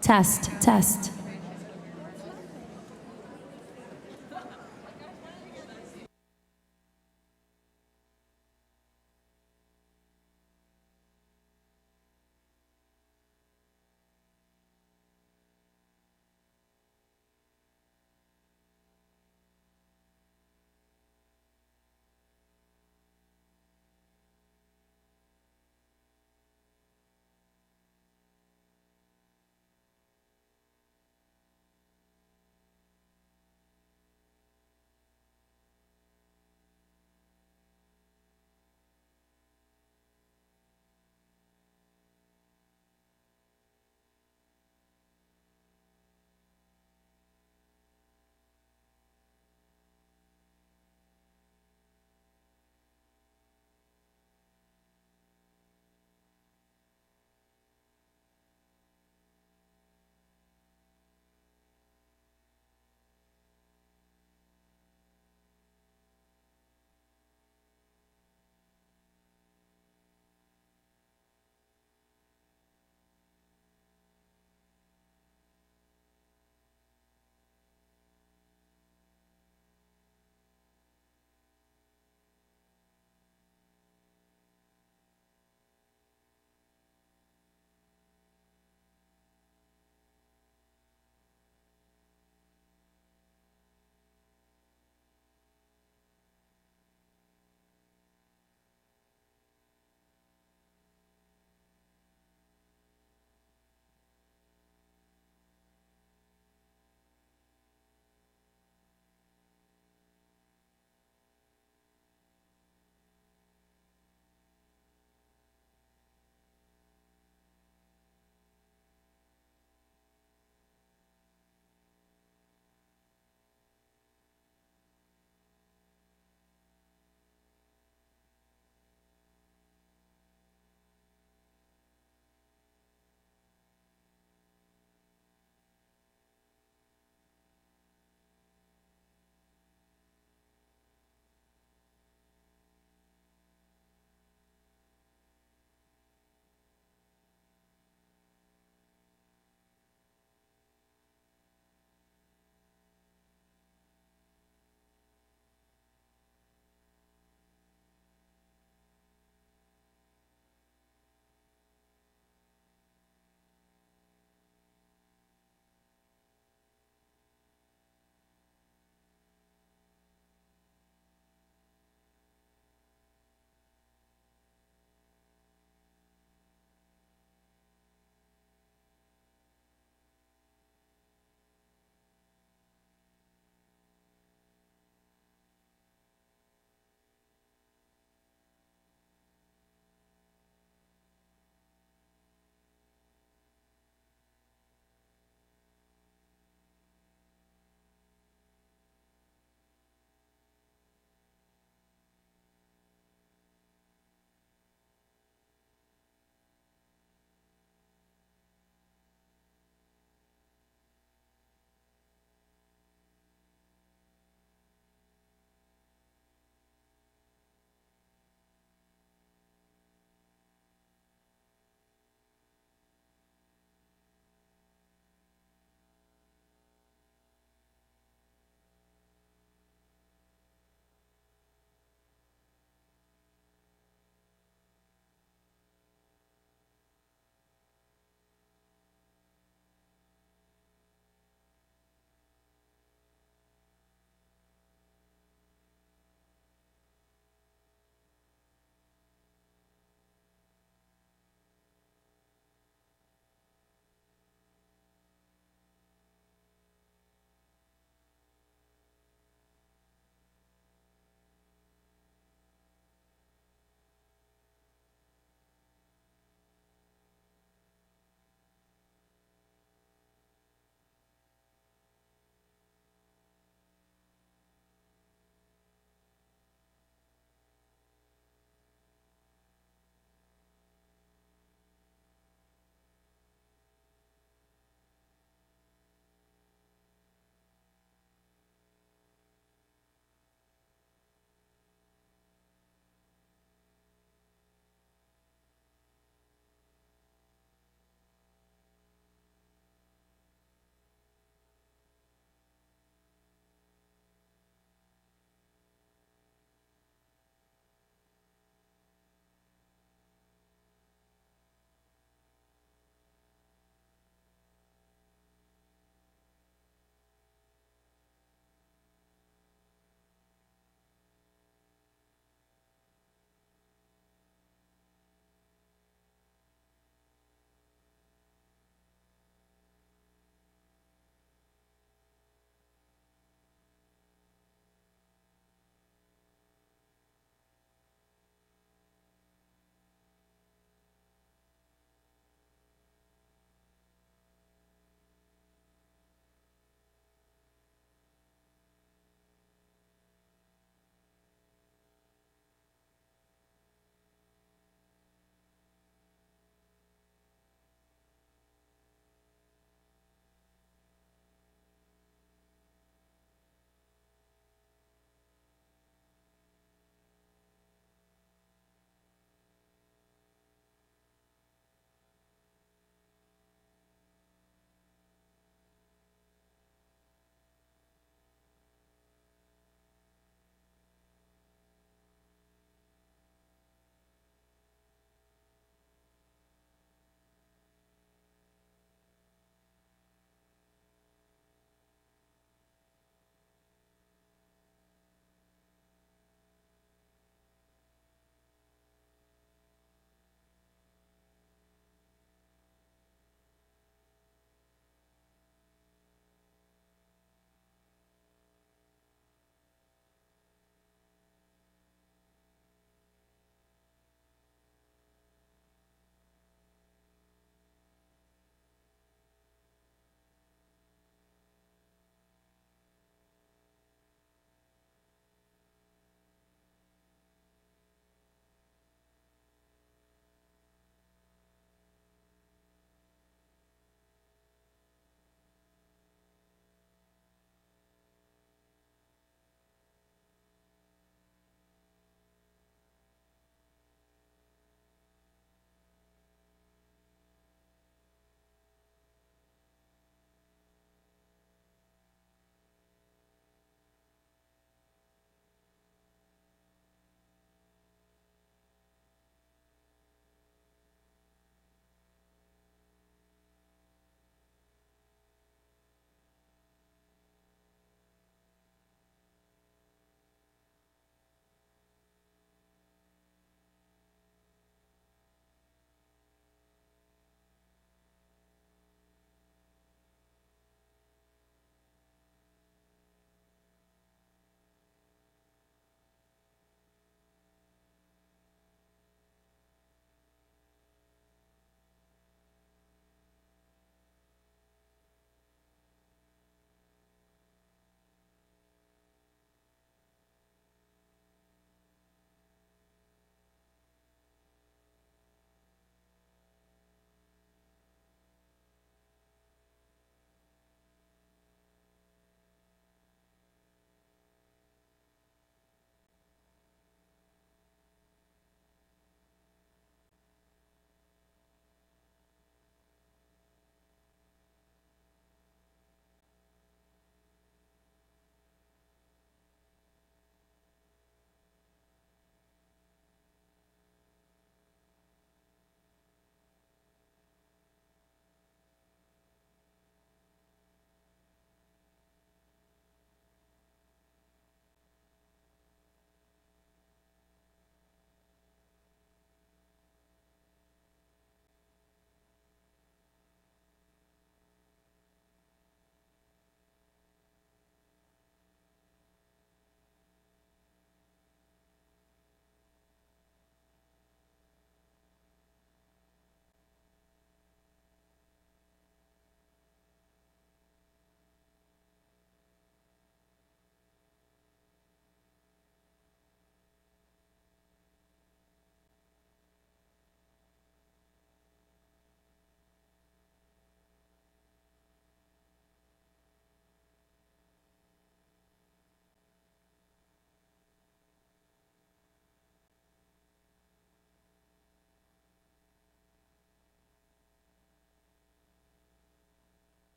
Test, test.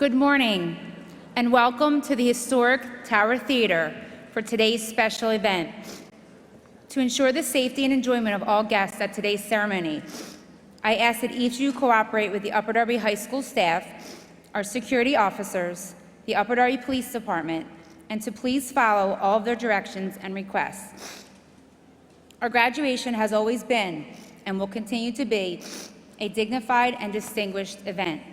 Good morning, and welcome to the historic Tower Theater for today's special event. To ensure the safety and enjoyment of all guests at today's ceremony, I ask that each of you cooperate with the Upper Darby High School staff, our security officers, the Upper Darby Police Department, and to please follow all of their directions and requests. Our graduation has always been, and will continue to be, a dignified and distinguished event.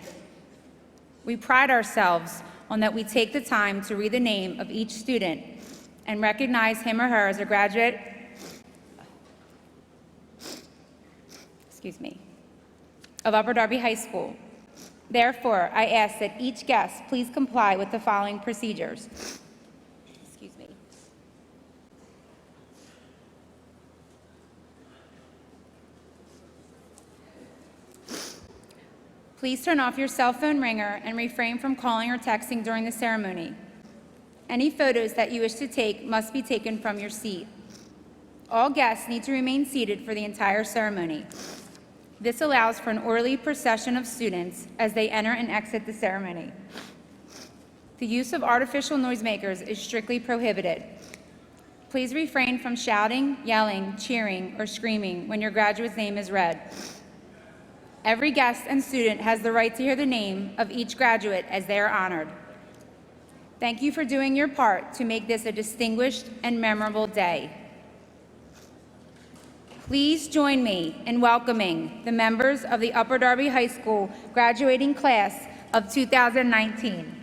We pride ourselves on that we take the time to read the name of each student and recognize him or her as a graduate, of Upper Darby High School. Therefore, I ask that each guest please comply with the following procedures. Please turn off your cell phone ringer and refrain from calling or texting during the ceremony. Any photos that you wish to take must be taken from your seat. All guests need to remain seated for the entire ceremony. This allows for an orderly procession of students as they enter and exit the ceremony. The use of artificial noisemakers is strictly prohibited. Please refrain from shouting, yelling, cheering, or screaming when your graduate's name is read. Every guest and student has the right to hear the name of each graduate as they are honored. Thank you for doing your part to make this a distinguished and memorable day. Please join me in welcoming the members of the Upper Darby High School graduating class of 2019.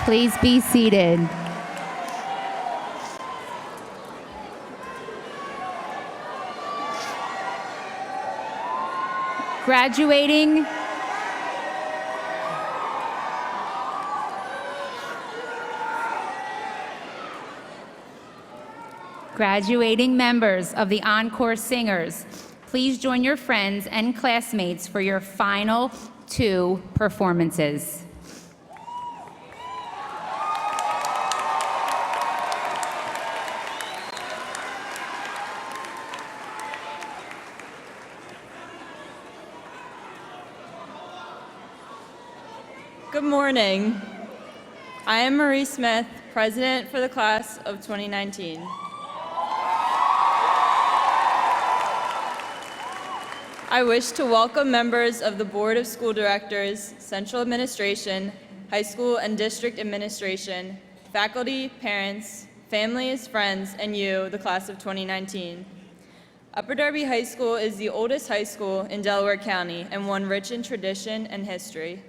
Please be seated. Graduating members of the Encore Singers, please join your friends and classmates for your final two performances. Good morning. I am Marie Smith, President for the class of 2019. I wish to welcome members of the Board of School Directors, Central Administration, High School and District Administration, faculty, parents, families, friends, and you, the class of 2019. Upper Darby High School is the oldest high school in Delaware County and one rich in tradition and history.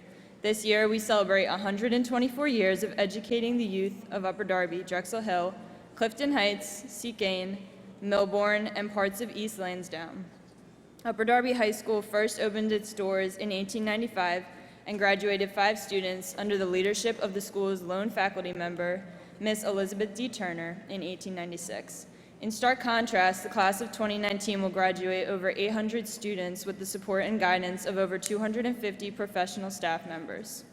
This year, we celebrate 124 years of educating the youth of Upper Darby, Drexel Hill, Clifton Heights, Seacane, Millbourne, and parts of East Lansdowne. Upper Darby High School first opened its doors in 1895 and graduated 5 students under the leadership of the school's lone faculty member, Miss Elizabeth D. Turner, in 1896. In stark contrast, the class of 2019 will graduate over 800 students with the support and guidance of over 250 professional staff members.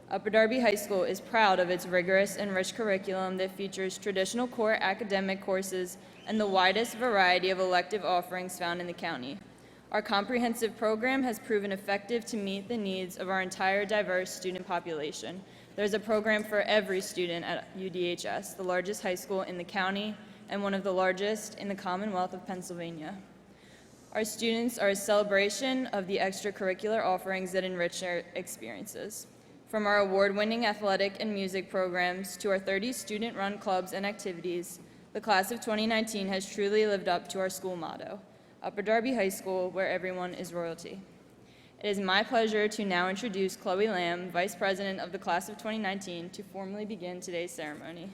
Upper Darby High School is proud of its rigorous and rich curriculum that features traditional core academic courses and the widest variety of elective offerings found in the county. Our comprehensive program has proven effective to meet the needs of our entire diverse student population. There's a program for every student at UDHS, the largest high school in the county and one of the largest in the Commonwealth of Pennsylvania. Our students are a celebration of the extracurricular offerings that enrich their experiences. From our award-winning athletic and music programs to our 30 student-run clubs and activities, the class of 2019 has truly lived up to our school motto, Upper Darby High School, where everyone is royalty. It is my pleasure to now introduce Chloe Lamb, Vice President of the class of 2019, to formally begin today's ceremony.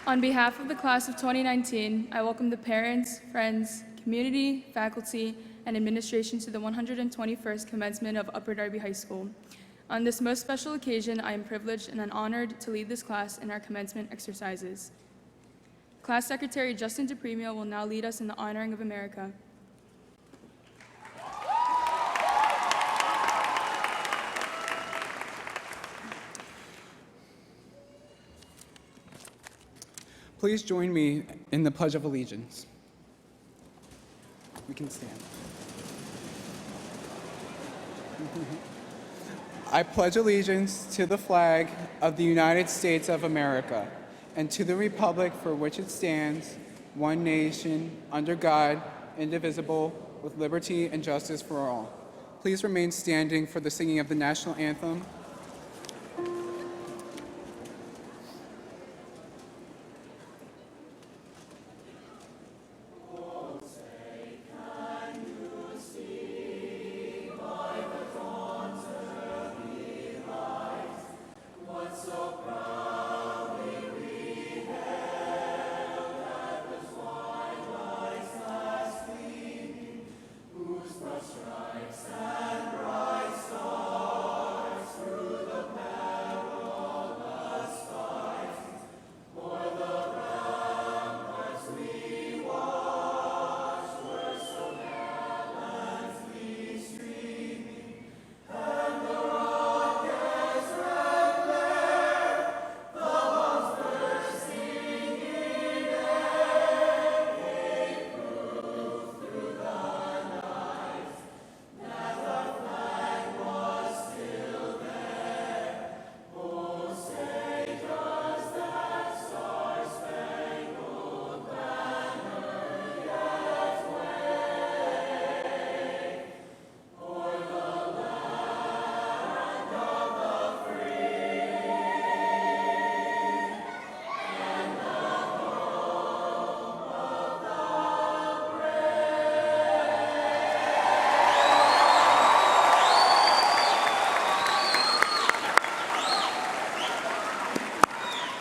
On behalf of the class of 2019, I welcome the parents, friends, community, faculty, and administration to the 121st commencement of Upper Darby High School. On this most special occasion, I am privileged and honored to lead this class in our commencement exercises. Class Secretary Justin DePremio will now lead us in the honoring of America. Please join me in the Pledge of Allegiance. We can stand. I pledge allegiance to the flag of the United States of America and to the republic for which it stands, one nation, under God, indivisible, with liberty and justice for all. Please remain standing for the singing of the national anthem.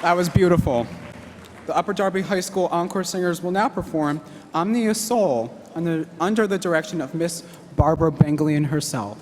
That was beautiful. The Upper Darby High School Encore Singers will now perform Omnia Soul under the direction of Miss Barbara Benglian herself.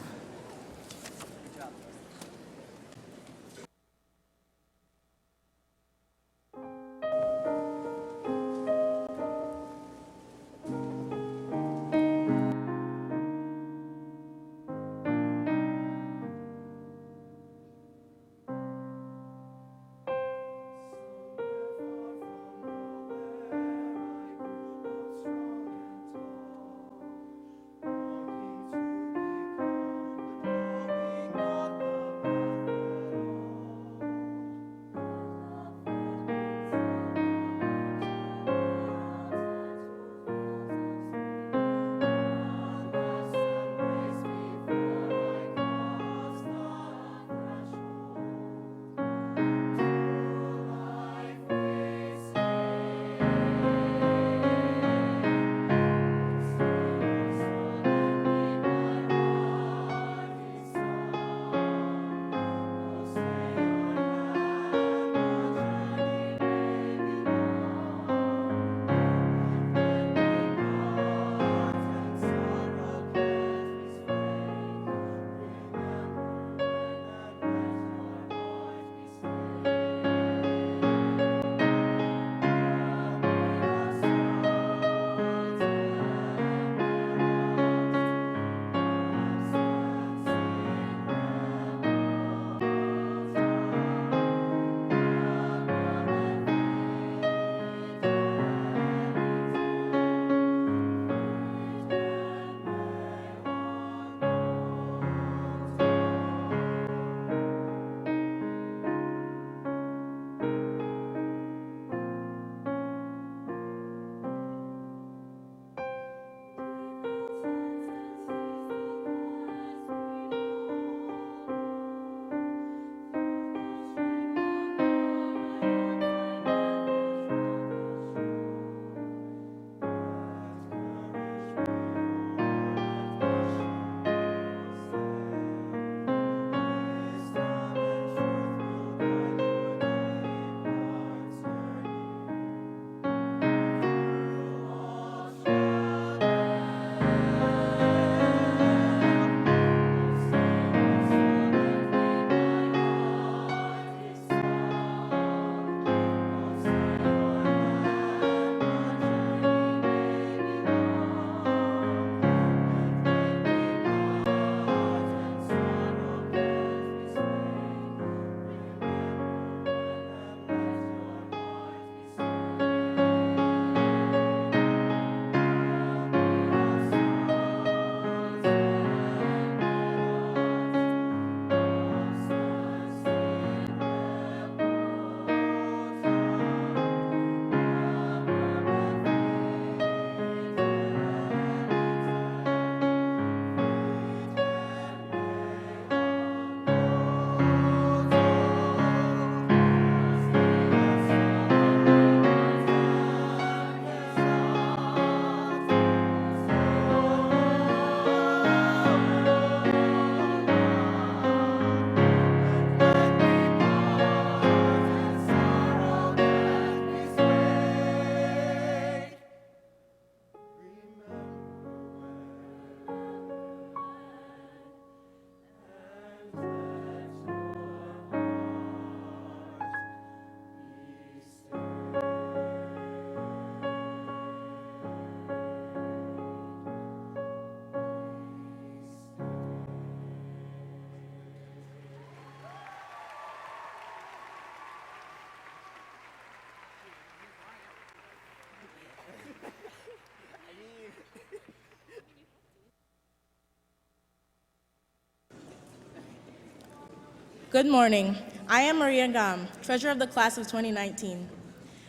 Good morning. I am Maria Gam, treasurer of the class of 2019.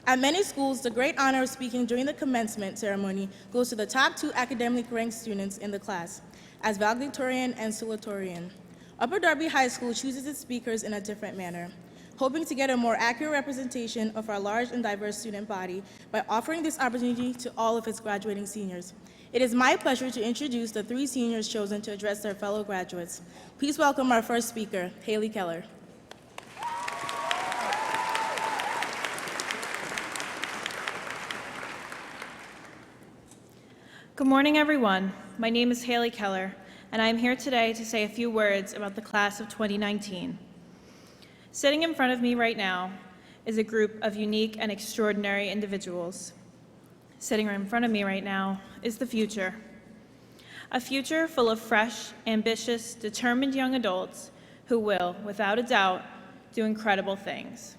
At many schools, the great honor of speaking during the commencement ceremony goes to the top 2 academically ranked students in the class, as valedictorian and salutatorian. Upper Darby High School chooses its speakers in a different manner, hoping to get a more accurate representation of our large and diverse student body by offering this opportunity to all of its graduating seniors. It is my pleasure to introduce the 3 seniors chosen to address their fellow graduates. Please welcome our first speaker, Haley Keller. Good morning, everyone. My name is Haley Keller, and I am here today to say a few words about the class of 2019. Sitting in front of me right now is a group of unique and extraordinary individuals. Sitting in front of me right now is the future. A future full of fresh, ambitious, determined young adults who will, without a doubt, do incredible things.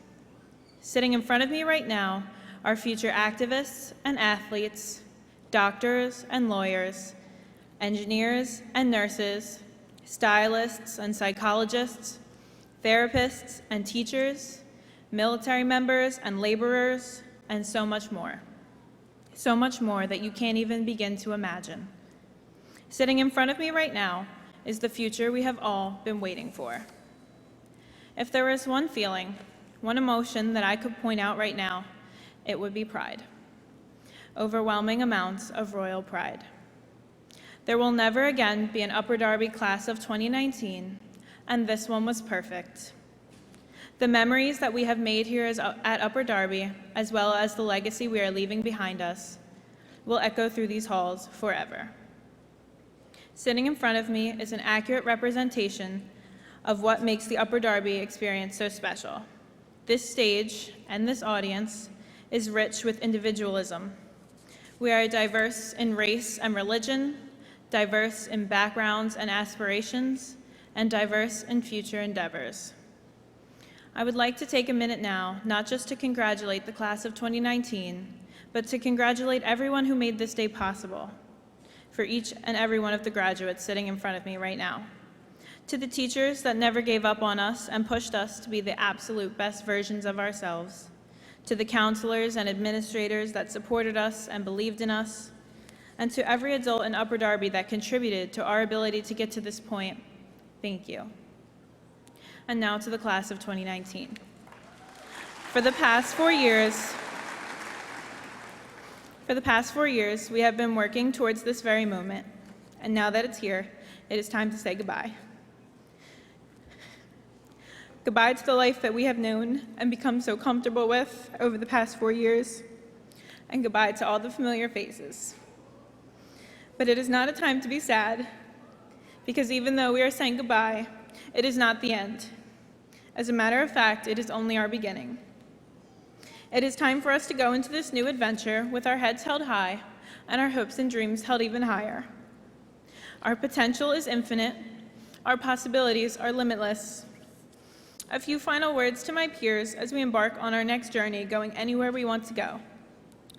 Sitting in front of me right now are future activists and athletes, doctors and lawyers, engineers and nurses, stylists and psychologists, therapists and teachers, military members and laborers, and so much more. So much more that you can't even begin to imagine. Sitting in front of me right now is the future we have all been waiting for. If there is one feeling, one emotion that I could point out right now, it would be pride. Overwhelming amounts of royal pride. There will never again be an Upper Darby class of 2019, and this one was perfect. The memories that we have made here at Upper Darby, as well as the legacy we are leaving behind us, will echo through these halls forever. Sitting in front of me is an accurate representation of what makes the Upper Darby experience so special. This stage and this audience is rich with individualism. We are diverse in race and religion, diverse in backgrounds and aspirations, and diverse in future endeavors. I would like to take a minute now, not just to congratulate the class of 2019, but to congratulate everyone who made this day possible, for each and every one of the graduates sitting in front of me right now. To the teachers that never gave up on us and pushed us to be the absolute best versions of ourselves. To the counselors and administrators that supported us and believed in us. And to every adult in Upper Darby that contributed to our ability to get to this point, thank you. And now to the class of 2019. For the past 4 years, we have been working towards this very moment, and now that it's here, it is time to say goodbye. Goodbye to the life that we have known and become so comfortable with over the past 4 years, and goodbye to all the familiar faces. But it is not a time to be sad, because even though we are saying goodbye, it is not the end. As a matter of fact, it is only our beginning. It is time for us to go into this new adventure with our heads held high and our hopes and dreams held even higher. Our potential is infinite. Our possibilities are limitless. A few final words to my peers as we embark on our next journey, going anywhere we want to go.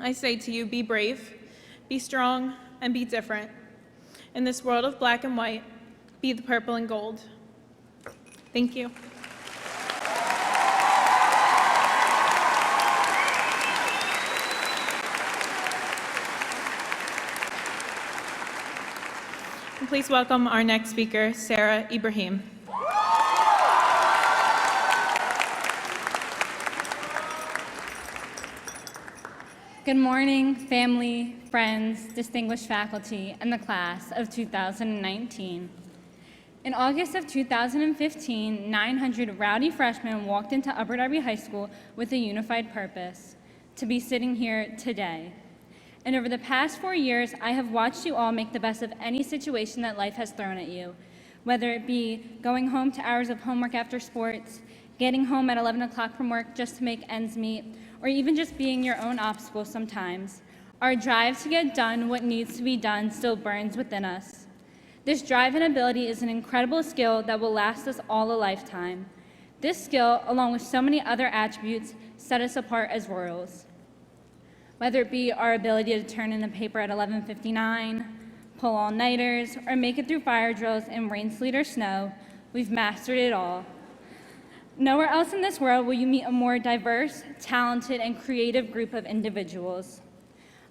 I say to you, be brave, be strong, and be different. In this world of black and white, be the purple and gold. Thank you. And please welcome our next speaker, Sarah Ibrahim. Good morning, family, friends, distinguished faculty, and the class of 2019. In August of 2015, 900 rowdy freshmen walked into Upper Darby High School with a unified purpose: to be sitting here today. And over the past 4 years, I have watched you all make the best of any situation that life has thrown at you, whether it be going home to hours of homework after sports, getting home at 11 o'clock from work just to make ends meet, or even just being your own obstacle sometimes. Our drive to get done what needs to be done still burns within us. This drive and ability is an incredible skill that will last us all a lifetime. This skill, along with so many other attributes, set us apart as Royals. Whether it be our ability to turn in a paper at 11:59, pull all-nighters, or make it through fire drills in rain, sleet, or snow, we've mastered it all. Nowhere else in this world will you meet a more diverse, talented, and creative group of individuals.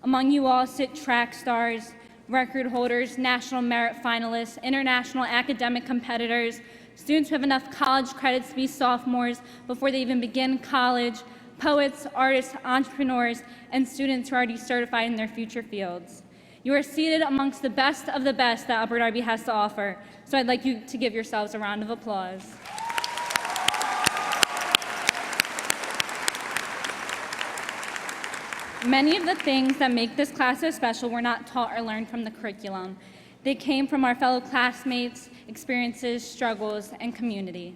Among you all sit track stars, record holders, national merit finalists, international academic competitors, students who have enough college credits to be sophomores before they even begin college, poets, artists, entrepreneurs, and students who are already certified in their future fields. You are seated amongst the best of the best that Upper Darby has to offer, so I'd like you to give yourselves a round of applause. Many of the things that make this class so special were not taught or learned from the curriculum. They came from our fellow classmates, experiences, struggles, and community.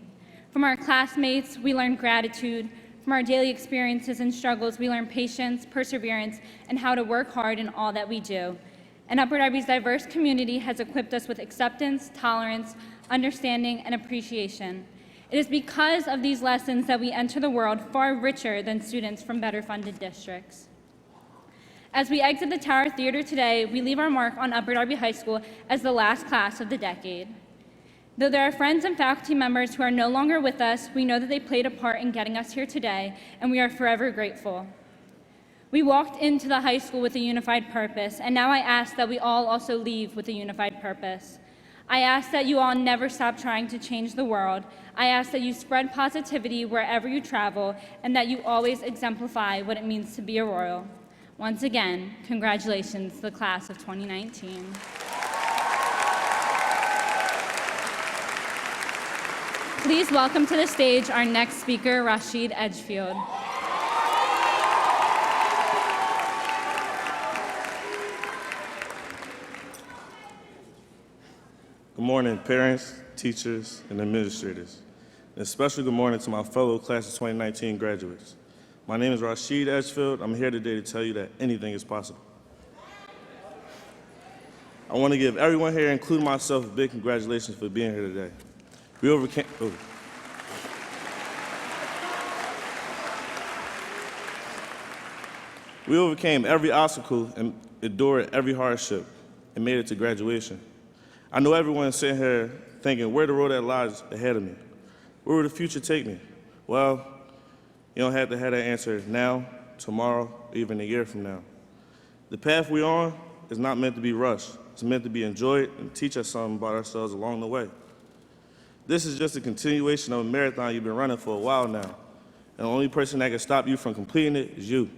From our classmates, we learned gratitude. From our daily experiences and struggles, we learn patience, perseverance, and how to work hard in all that we do. And Upper Darby's diverse community has equipped us with acceptance, tolerance, understanding, and appreciation. It is because of these lessons that we enter the world far richer than students from better funded districts. As we exit the Tower Theater today, we leave our mark on Upper Darby High School as the last class of the decade. Though there are friends and faculty members who are no longer with us, we know that they played a part in getting us here today, and we are forever grateful. We walked into the high school with a unified purpose, and now I ask that we all also leave with a unified purpose. I ask that you all never stop trying to change the world. I ask that you spread positivity wherever you travel, and that you always exemplify what it means to be a Royal. Once again, congratulations to the class of 2019. Please welcome to the stage our next speaker, Rashid Edgefield. Good morning, parents, teachers, and administrators. And a special good morning to my fellow class of 2019 graduates. My name is Rashid Edgefield. I'm here today to tell you that anything is possible. I want to give everyone here, including myself, a big congratulations for being here today. We overcame every obstacle and endured every hardship and made it to graduation. I know everyone sitting here thinking, where the road that lies ahead of me? Where will the future take me? Well, you don't have to have that answer now, tomorrow, or even a year from now. The path we're on is not meant to be rushed. It's meant to be enjoyed and teach us something about ourselves along the way. This is just a continuation of a marathon you've been running for a while now, and the only person that can stop you from completing it is you.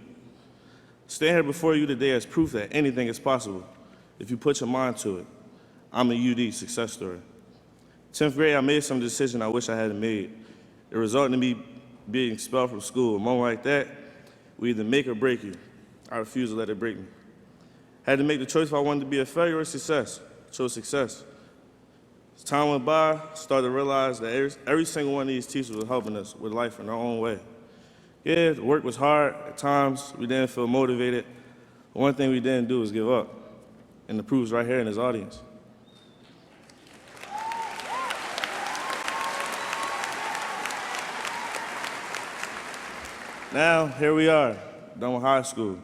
Standing here before you today as proof that anything is possible if you put your mind to it. I'm a UD success story. 10th grade, I made some decision I wish I hadn't made. It resulted in me being expelled from school. A moment like that, we either make or break you. I refuse to let it break me. Had to make the choice if I wanted to be a failure or success. I chose success. As time went by, I started to realize that every single one of these teachers was helping us with life in their own way. Yeah, the work was hard. At times, we didn't feel motivated. But one thing we didn't do was give up. And the proof's right here in this audience. Now, here we are, done with high school.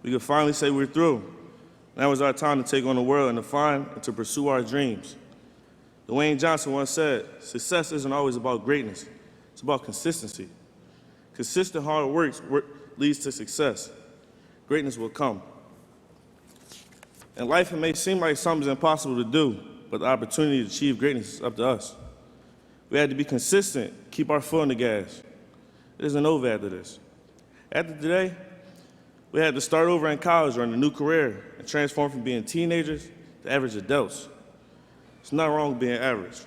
We can finally say we're through. Now is our time to take on the world and to find and to pursue our dreams. Dwayne Johnson once said, success isn't always about greatness, it's about consistency. Consistent hard work leads to success. Greatness will come. In life, it may seem like something's impossible to do, but the opportunity to achieve greatness is up to us. We had to be consistent, keep our foot on the gas. There's an over after this. After today, we had to start over in college or in a new career and transform from being teenagers to average adults. There's nothing wrong with being average.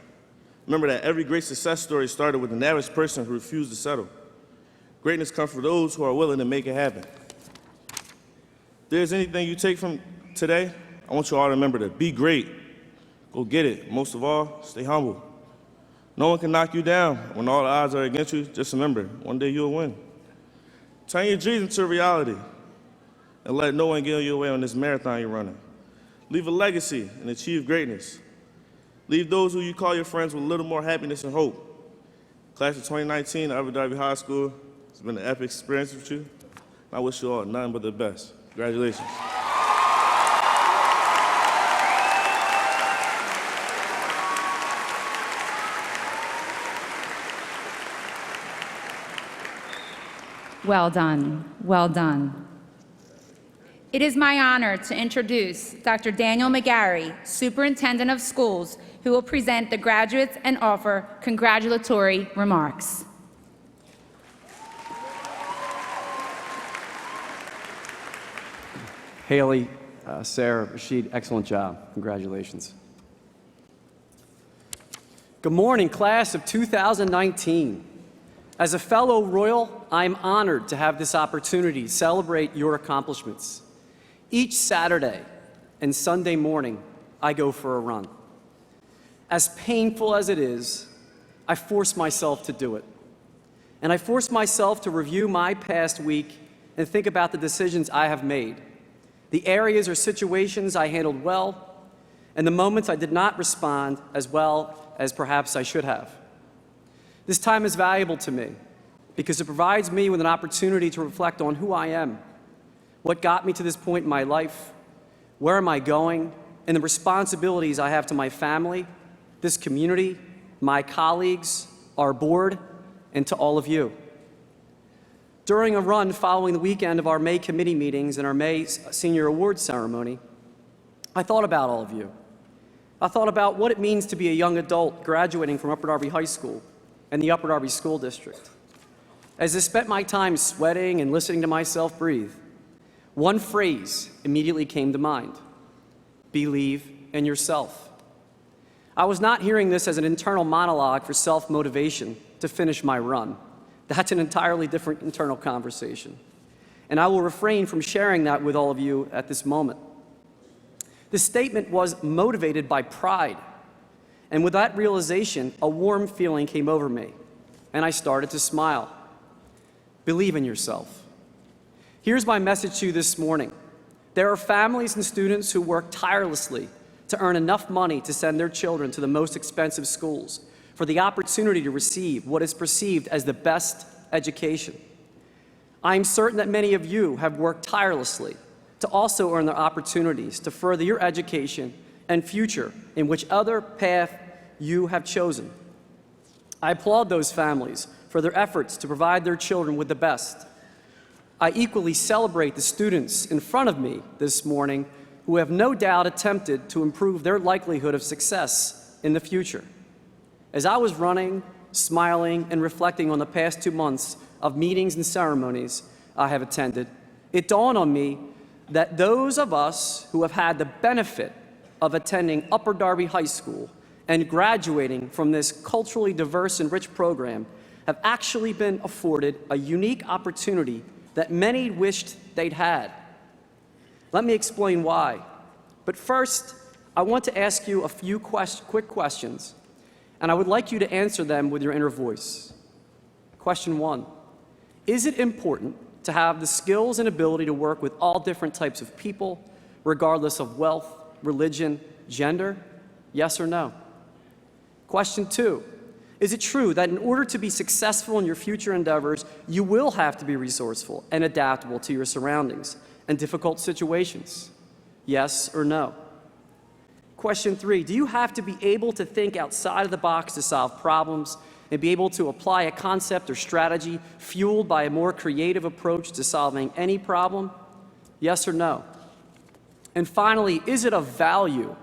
Remember that every great success story started with an average person who refused to settle. Greatness comes from those who are willing to make it happen. If there's anything you take from today, I want you all to remember to be great. Go get it. Most of all, stay humble. No one can knock you down when all the odds are against you. Just remember, one day you'll win. Turn your dreams into reality and let no one get in your way on this marathon you're running. Leave a legacy and achieve greatness. Leave those who you call your friends with a little more happiness and hope. Class of 2019 at Upper Darby High School, it's been an epic experience with you. I wish you all nothing but the best. Congratulations. Well done, well done. It is my honor to introduce Dr. Daniel McGarry, Superintendent of Schools, who will present the graduates and offer congratulatory remarks. Haley, Sarah, Rashid, excellent job. Congratulations. Good morning, class of 2019. As a fellow Royal, I'm honored to have this opportunity to celebrate your accomplishments. Each Saturday and Sunday morning, I go for a run. As painful as it is, I force myself to do it. And I force myself to review my past week and think about the decisions I have made, the areas or situations I handled well, and the moments I did not respond as well as perhaps I should have. This time is valuable to me because it provides me with an opportunity to reflect on who I am, what got me to this point in my life, where am I going, and the responsibilities I have to my family, this community, my colleagues, our board, and to all of you. During a run following the weekend of our May committee meetings and our May senior awards ceremony, I thought about all of you. I thought about what it means to be a young adult graduating from Upper Darby High School and the Upper Darby School District. As I spent my time sweating and listening to myself breathe, one phrase immediately came to mind: believe in yourself. I was not hearing this as an internal monologue for self-motivation to finish my run. That's an entirely different internal conversation. And I will refrain from sharing that with all of you at this moment. This statement was motivated by pride. And with that realization, a warm feeling came over me, and I started to smile. Believe in yourself. Here's my message to you this morning. There are families and students who work tirelessly to earn enough money to send their children to the most expensive schools for the opportunity to receive what is perceived as the best education. I am certain that many of you have worked tirelessly to also earn the opportunities to further your education and future in which other path you have chosen. I applaud those families for their efforts to provide their children with the best. I equally celebrate the students in front of me this morning who have no doubt attempted to improve their likelihood of success in the future. As I was running, smiling, and reflecting on the past 2 months of meetings and ceremonies I have attended, it dawned on me that those of us who have had the benefit of attending Upper Darby High School and graduating from this culturally diverse and rich program have actually been afforded a unique opportunity that many wished they'd had. Let me explain why. But first, I want to ask you a few quick questions, and I would like you to answer them with your inner voice. Question 1, is it important to have the skills and ability to work with all different types of people, regardless of wealth, religion, gender? Yes or no? Question 2, is it true that in order to be successful in your future endeavors, you will have to be resourceful and adaptable to your surroundings and difficult situations? Yes or no? Question 3, do you have to be able to think outside of the box to solve problems and be able to apply a concept or strategy fueled by a more creative approach to solving any problem? Yes or no? And finally, is it of value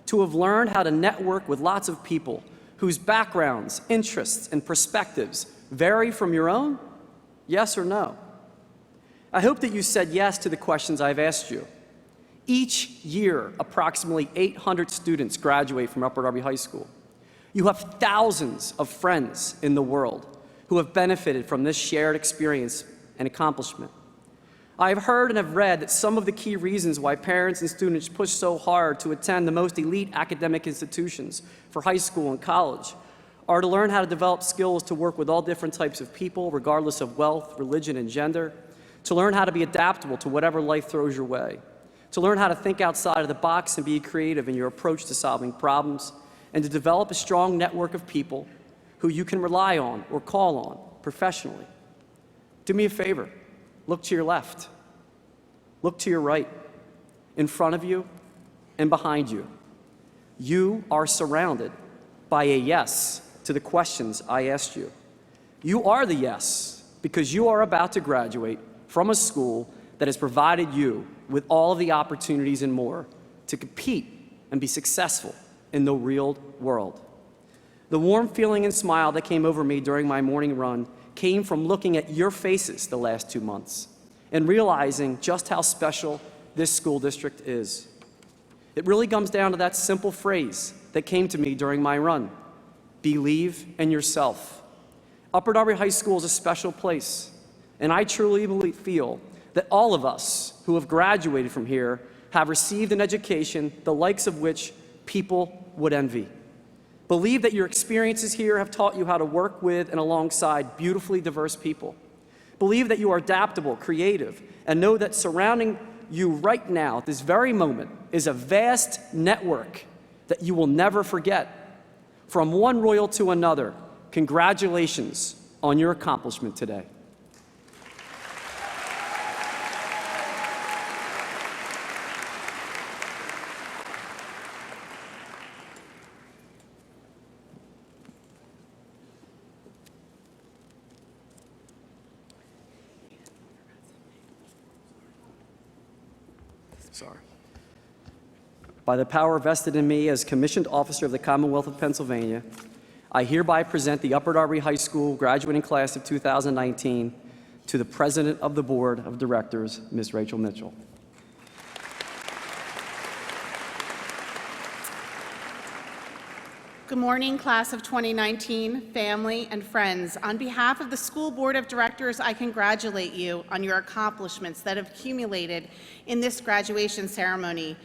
to have learned how to network with lots of people whose backgrounds, interests, and perspectives vary from your own? Yes or no? I hope that you said yes to the questions I've asked you. Each year, approximately 800 students graduate from Upper Darby High School. You have thousands of friends in the world who have benefited from this shared experience and accomplishment. I have heard and have read that some of the key reasons why parents and students push so hard to attend the most elite academic institutions for high school and college are to learn how to develop skills to work with all different types of people, regardless of wealth, religion, and gender, to learn how to be adaptable to whatever life throws your way, to learn how to think outside of the box and be creative in your approach to solving problems, and to develop a strong network of people who you can rely on or call on professionally. Do me a favor, look to your left, look to your right, in front of you and behind you. You are surrounded by a yes to the questions I asked you. You are the yes because you are about to graduate from a school that has provided you with all of the opportunities and more to compete and be successful in the real world. The warm feeling and smile that came over me during my morning run came from looking at your faces the last 2 months and realizing just how special this school district is. It really comes down to that simple phrase that came to me during my run: believe in yourself. Upper Darby High School is a special place, and I truly feel that all of us who have graduated from here have received an education the likes of which people would envy. Believe that your experiences here have taught you how to work with and alongside beautifully diverse people. Believe that you are adaptable, creative, and know that surrounding you right now, at this very moment, is a vast network that you will never forget. From one Royal to another, congratulations on your accomplishment today. Sorry. By the power vested in me as commissioned officer of the Commonwealth of Pennsylvania, I hereby present the Upper Darby High School graduating class of 2019 to the President of the Board of Directors, Ms. Rachel Mitchell. Good morning, class of 2019, family and friends. On behalf of the School Board of Directors, I congratulate you on your accomplishments that have accumulated in this graduation ceremony.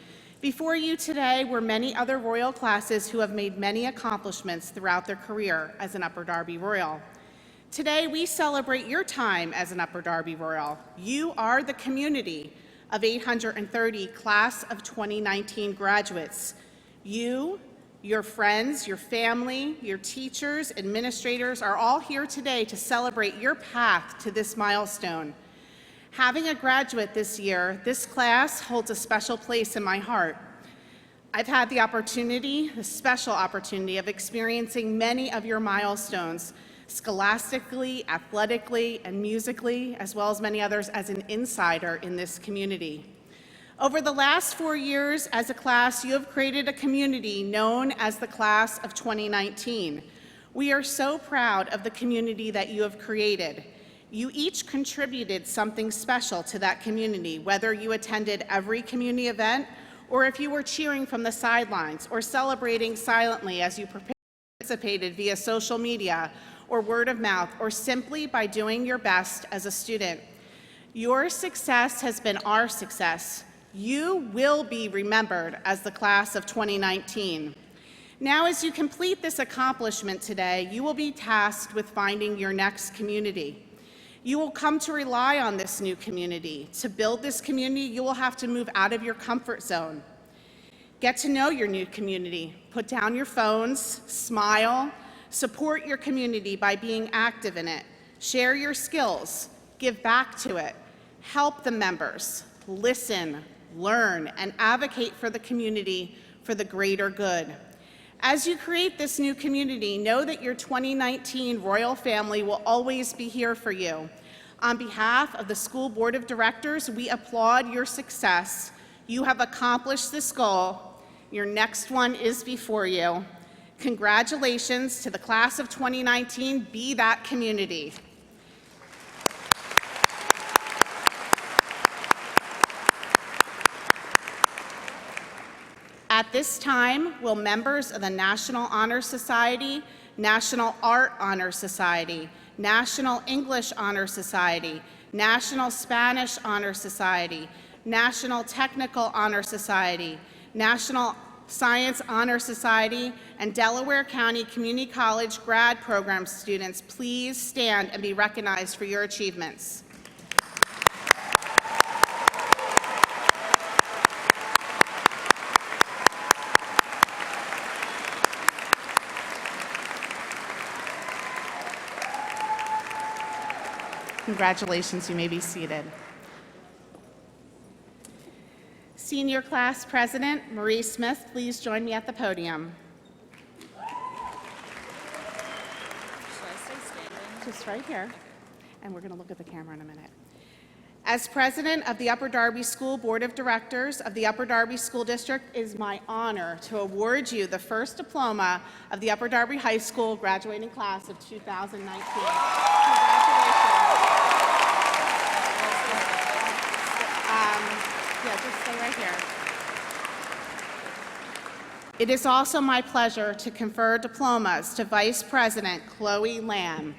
Before you today were many other Royal classes who have made many accomplishments throughout their career as an Upper Darby Royal. Today, we celebrate your time as an Upper Darby Royal. You are the community of 830 class of 2019 graduates. You, your friends, your family, your teachers, administrators are all here today to celebrate your path to this milestone. Having a graduate this year, this class holds a special place in my heart. I've had the special opportunity of experiencing many of your milestones, scholastically, athletically, and musically, as well as many others as an insider in this community. Over the last 4 years as a class, you have created a community known as the Class of 2019. We are so proud of the community that you have created. You each contributed something special to that community, whether you attended every community event or if you were cheering from the sidelines or celebrating silently as you participated via social media or word of mouth or simply by doing your best as a student. Your success has been our success. You will be remembered as the Class of 2019. Now, as you complete this accomplishment today, you will be tasked with finding your next community. You will come to rely on this new community. To build this community, you will have to move out of your comfort zone. Get to know your new community. Put down your phones, smile, support your community by being active in it. Share your skills, give back to it, help the members, listen, learn, and advocate for the community for the greater good. As you create this new community, know that your 2019 Royal family will always be here for you. On behalf of the School Board of Directors, we applaud your success. You have accomplished this goal. Your next one is before you. Congratulations to the Class of 2019. Be that community. At this time, will members of the National Honor Society, National Art Honor Society, National English Honor Society, National Spanish Honor Society, National Technical Honor Society, National Science Honor Society, and Delaware County Community College grad program students please stand and be recognized for your achievements? Congratulations, you may be seated. Senior Class President Marie Smith, please join me at the podium. Should I stay standing? Just right here, and we're going to look at the camera in a minute. As President of the Upper Darby School Board of Directors of the Upper Darby School District, it is my honor to award you the first diploma of the Upper Darby High School graduating class of 2019. Congratulations. Yeah, just stay right here. It is also my pleasure to confer diplomas to Vice President Chloe Lamb.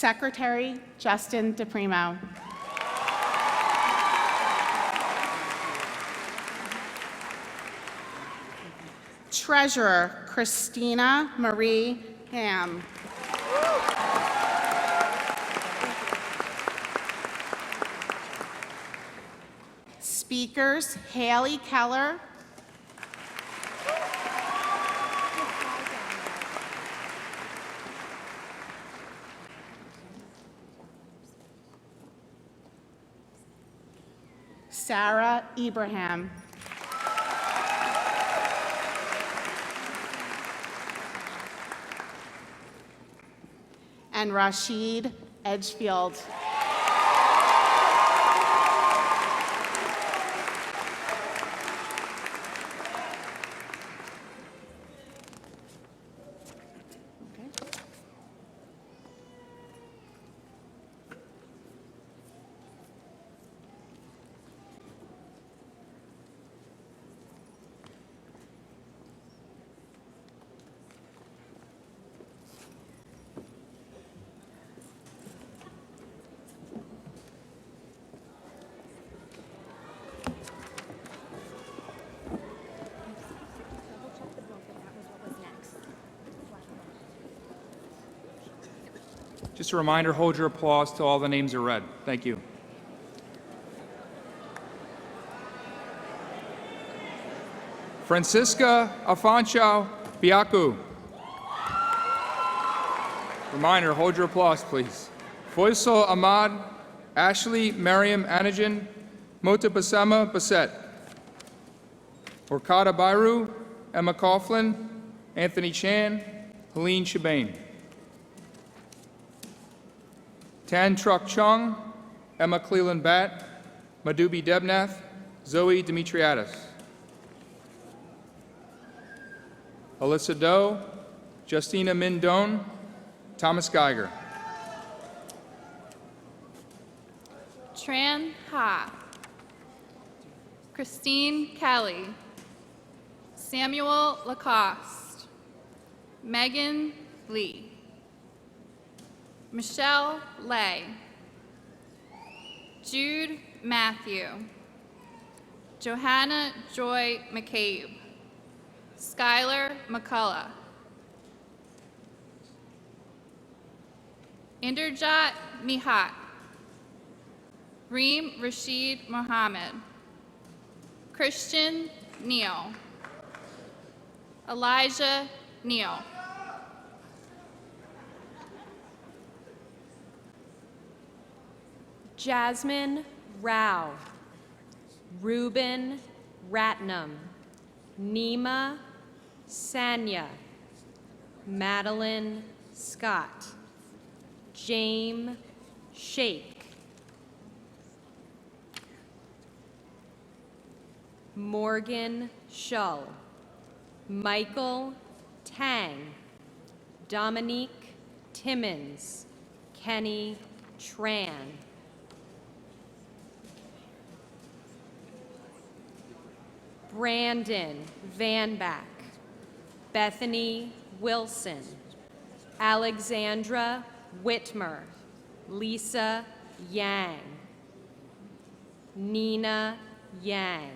Secretary Justin DePrimo. Treasurer Christina Marie Ham. Speakers Haley Keller, Sarah Ibrahim, and Rashid Edgefield. Just a reminder, hold your applause till all the names are read. Thank you. Francisca Afonso Biaku. Reminder, hold your applause, please. Faisal Ahmad, Ashley Mariam Anajan, Mota Basama Bassett. Orkada Bairu, Emma Coughlin, Anthony Chan, Helene Shabane. Tan Truck Chung, Emma Cleland Batt, Madhubi Debnath, Zoe Demetriadis. Alyssa Doe, Justina Mindone, Thomas Geiger. Tran Ha, Christine Kelly, Samuel Lacoste, Megan Lee, Michelle Lay, Jude Matthew, Johanna Joy McCabe, Skylar McCullough, Inderjot Mihat, Reem Rashid Mohammed, Christian Neal, Elijah Neal, Jasmine Rao, Ruben Ratnam, Nima Sanya, Madeline Scott, James Shake, Morgan Shull, Michael Tang, Dominique Timmons, Kenny Tran, Brandon Vanback, Bethany Wilson, Alexandra Whitmer, Lisa Yang, Nina Yang,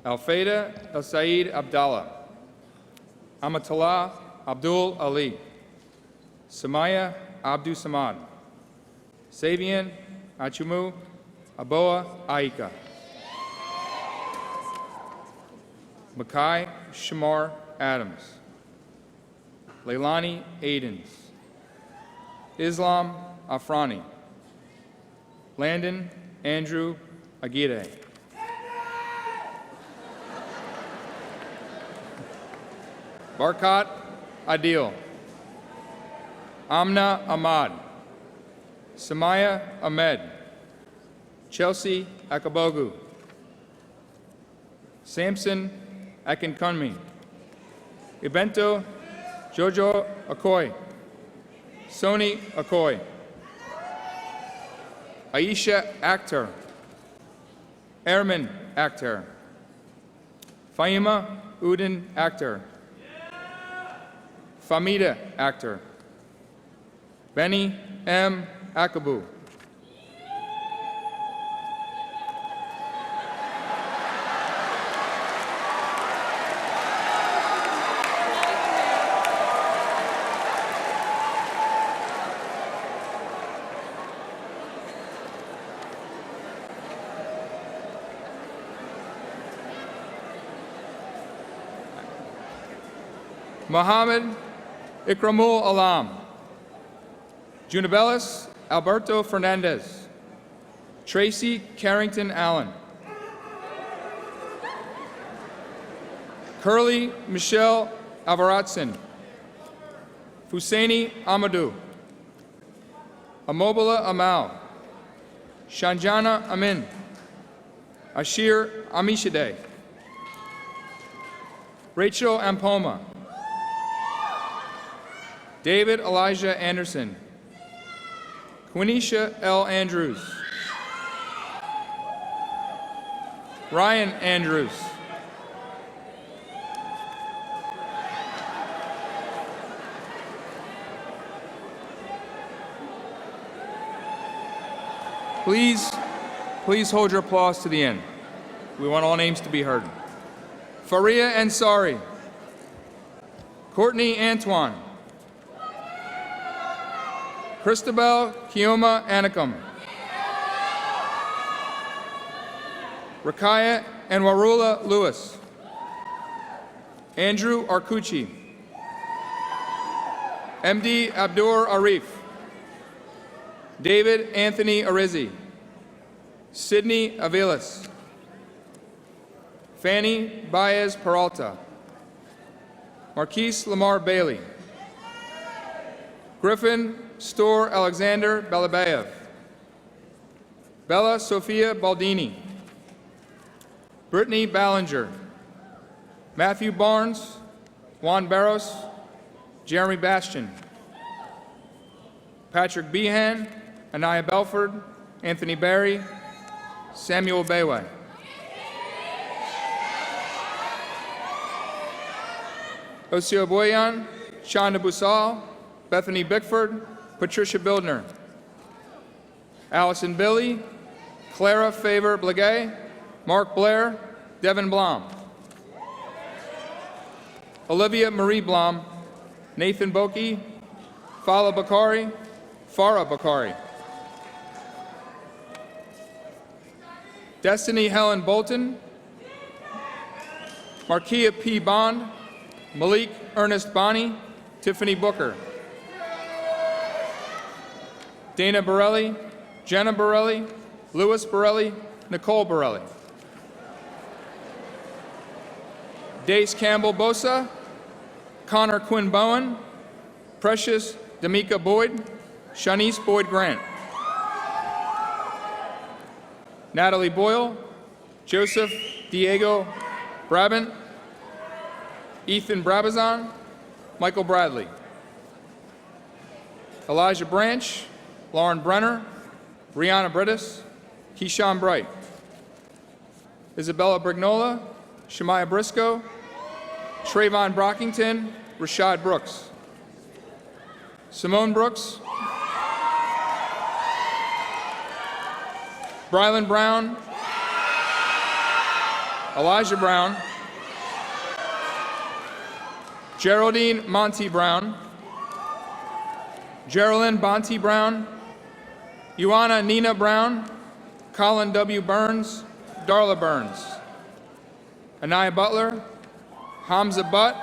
Alfeda El Said Abdallah, Amatullah Abdul Ali, Samaya Abdul Samad, Savian Achumu Aboa Aika, Makai Shamar Adams, Leilani Aidens, Islam Afrani, Landon Andrew Aguirre, Barkat Adil, Amna Ahmad, Samaya Ahmed, Chelsea Akabogu, Samson Akinkunmi, Ibento Jojo Okoye, Soni Okoye, Aisha Akhtar, Erman Akhtar, Faima Udin Akhtar, Famida Akhtar, Benny M. Akabu, Mohammed Ikramul Alam, Junibellis Alberto Fernandez, Tracy Carrington Allen, Curly Michelle Alvaratson, Fusaini Amadou, Amobila Amal, Shanjana Amin, Ashir Amishade, Rachel Ampoma, David Elijah Anderson, Quenisha L. Andrews, Ryan Andrews, Please hold your applause to the end. We want all names to be heard. Faria Ansari, Courtney Antoine, Christabel Kioma Anakum, Rakaya Anwarula Lewis, Andrew Arcucci, MD Abdur Arif, David Anthony Arizzi, Sydney Avilas, Fanny Baez Peralta, Marquise Lamar Bailey, Griffin Store Alexander Balabayev, Bella Sophia Baldini, Brittany Ballinger, Matthew Barnes, Juan Barros, Jeremy Bastian, Patrick Behan, Anaya Belford, Anthony Barry, Samuel Bayway. Osio Boyan, Shonda Busal, Bethany Bickford, Patricia Bildner, Allison Billy, Clara Favor Blagay, Mark Blair, Devin Blom, Olivia Marie Blom, Nathan Boki, Fala Bakari, Farah Bakari, Destiny Helen Bolton, Markia P. Bond, Malik Ernest Bonney, Tiffany Booker, Dana Borelli, Jenna Borelli, Louis Borelli, Nicole Borelli, Dace Campbell Bosa, Connor Quinn Bowen, Precious D'Amica Boyd, Shanice Boyd Grant, Natalie Boyle, Joseph Diego Brabant, Ethan Brabazon, Michael Bradley, Elijah Branch, Lauren Brenner, Brianna Brittis, Keyshawn Bright, Isabella Brignola, Shemaiah Briscoe, Trayvon Brockington, Rashad Brooks, Simone Brooks, Brylan Brown, Elijah Brown, Geraldine Monty Brown, Geraldine Bonte Brown, Ioana Nina Brown, Colin W. Burns, Darla Burns, Anaya Butler, Hamza Butt,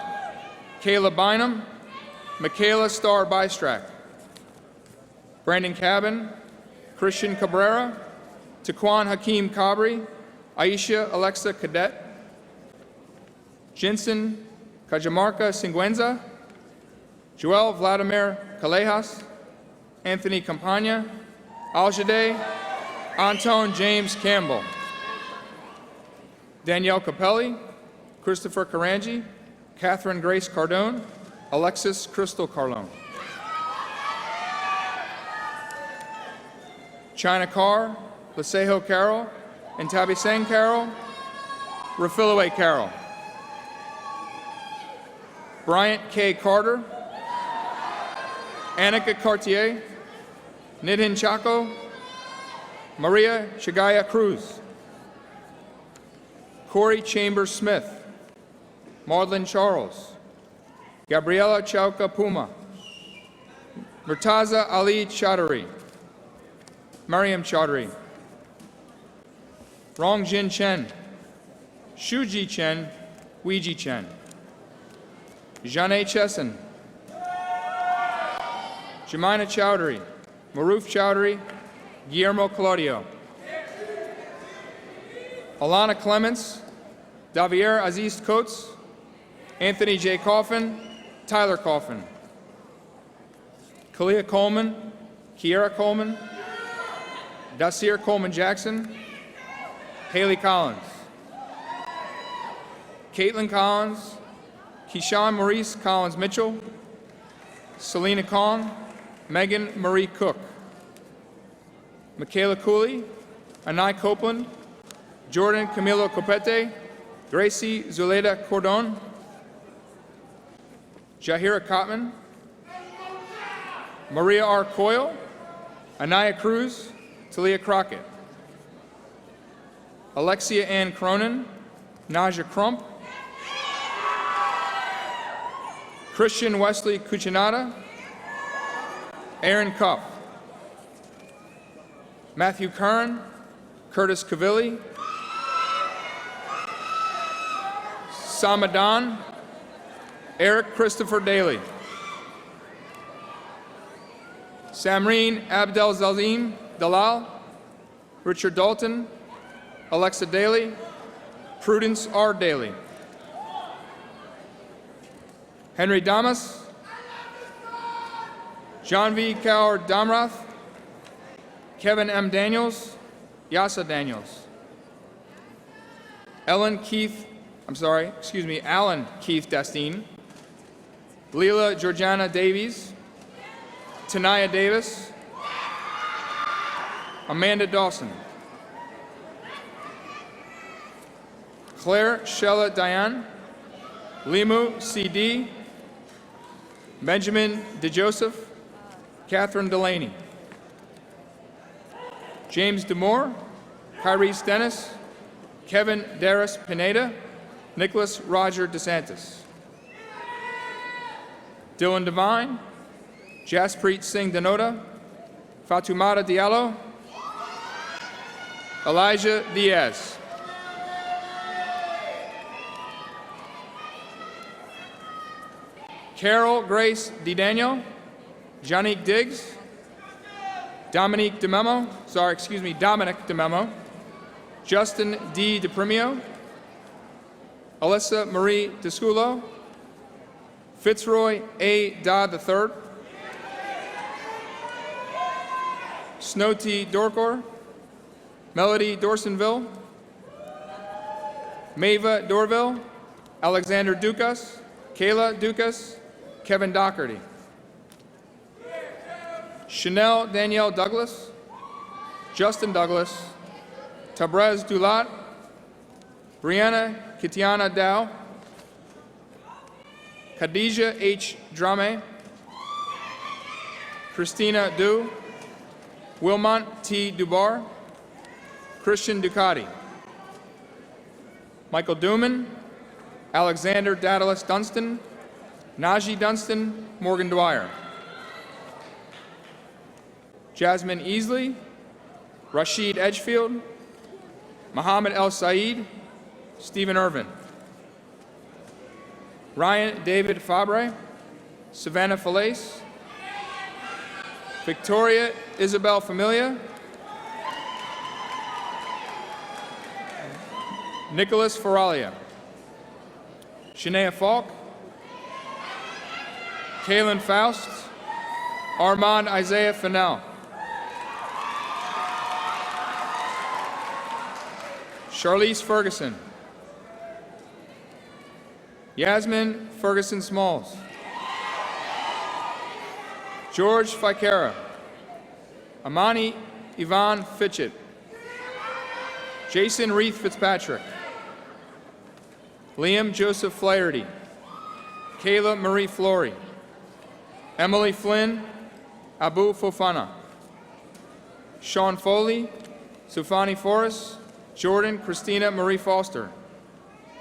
Kayla Bynum, Michaela Starr Bystrack, Brandon Cabin, Christian Cabrera, Taquan Hakeem Cabri, Aisha Alexa Cadet, Jensen Cajamarca Singüenza, Joel Vladimir Callejas, Anthony Campagna, Aljade Antone James Campbell. Danielle Capelli, Christopher Carangi, Catherine Grace Cardone, Alexis Crystal Carlone. China Carr, Lasejo Carroll, and Tabisang Carroll, Rafilaway Carroll. Bryant K. Carter, Annika Cartier, Nidhin Chaco, Maria Chagaya Cruz. Corey Chambers Smith, Maudlin Charles, Gabriela Chauca Puma, Murtaza Ali Chaudhary, Mariam Chaudhary, Rongjin Chen, Shuji Chen, Weiji Chen, Janae Chesson, Jemina Chowdhury, Maruf Chowdhury, Guillermo Claudio, Alana Clements, Davier Aziz Coates, Anthony J. Coffin, Tyler Coffin, Kalia Coleman, Kiera Coleman, Dasir Coleman Jackson, Haley Collins, Caitlin Collins, Keyshawn Maurice Collins Mitchell, Selena Kong, Megan Marie Cook, Michaela Cooley, Anai Copeland, Jordan Camilo Copete, Gracie Zuleda Cordon, Jahira Cotman, Maria R. Coyle, Anaya Cruz, Talia Crockett, Alexia Ann Cronin, Naja Crump, Christian Wesley Cuccinata, Aaron Cuff, Matthew Curran, Curtis Cavilli, Samadan, Eric Christopher Daly, Samreen Abdel Zazim Dalal, Richard Dalton, Alexa Daly, Prudence R. Daly, Henry Damas, John V. Kaur Damrath, Kevin M. Daniels, Yasa Daniels, Alan Keith Destine, Leela Georgiana Davies, Tanaya Davis, Amanda Dawson, Claire Shella Diane, Limu C.D., Benjamin DeJoseph, Catherine Delaney, James Demore, Kyrese Dennis, Kevin Darris Pineda, Nicholas Roger DeSantis, Dylan Devine, Jaspreet Singh Danoda, Fatumata Diallo, Elijah Diaz. Carol Grace DiDaniel, Janique Diggs, Dominic DeMemo, Justin D. DePrimio, Alyssa Marie Desculo, Fitzroy A. Dodd III, Snow T. Dorcor, Melody Dorsonville, Mava Dorville, Alexander Dukas, Kayla Dukas, Kevin Doherty, Chanel Danielle Douglas, Justin Douglas, Tabrez Dulat, Brianna Kitiana Dow, Khadija H. Drame, Christina Du, Wilmont T. Dubar, Christian Ducati, Michael Duman, Alexander Daedalus Dunstan, Najee Dunstan, Morgan Dwyer, Jasmine Easley, Rashid Edgefield, Muhammad El Said, Stephen Irvin, Ryan David Fabre, Savannah Falace, Victoria Isabel Familia, Nicholas Faralia, Shania Falk, Kaylin Faust, Armand Isaiah Fennell, Charlize Ferguson. Yasmin Ferguson Smalls. George Ficara. Amani Yvonne Fitchett. Jason Reith Fitzpatrick. Liam Joseph Flaherty. Kayla Marie Flory. Emily Flynn. Abu Fofana. Sean Foley. Sufani Forrest. Jordan Christina Marie Foster.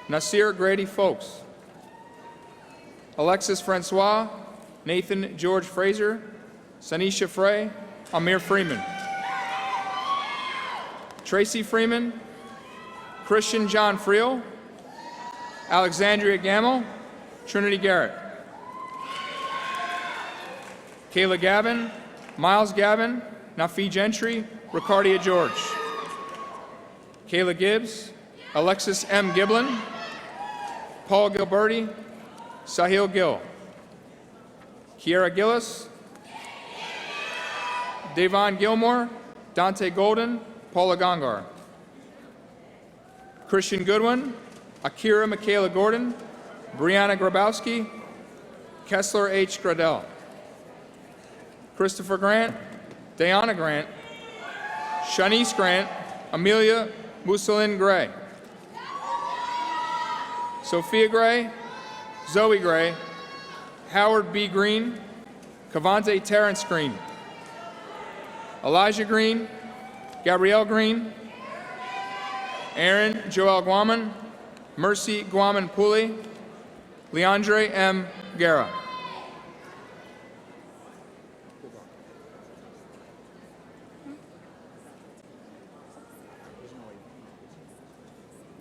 Nasir Grady Folks. Alexis Francois. Nathan George Fraser. Sanisha Frey. Amir Freeman. Tracy Freeman. Christian John Friel. Alexandria Gamel. Trinity Garrett. Kayla Gavin. Miles Gavin. Nafi Gentry. Ricardia George. Kayla Gibbs. Alexis M. Giblin. Paul Gilberti. Sahil Gill. Kiera Gillis. Devon Gilmore. Dante Golden. Paula Gongar. Christian Goodwin. Akira Michaela Gordon. Brianna Grabowski. Kessler H. Gradell. Christopher Grant. Diana Grant. Shanice Grant. Amelia Musalin Gray. Sophia Gray. Zoe Gray. Howard B. Green. Cavante Terrence Green. Elijah Green. Gabrielle Green. Aaron Joel Guaman. Mercy Guaman Pooley. Leandre M. Guerra.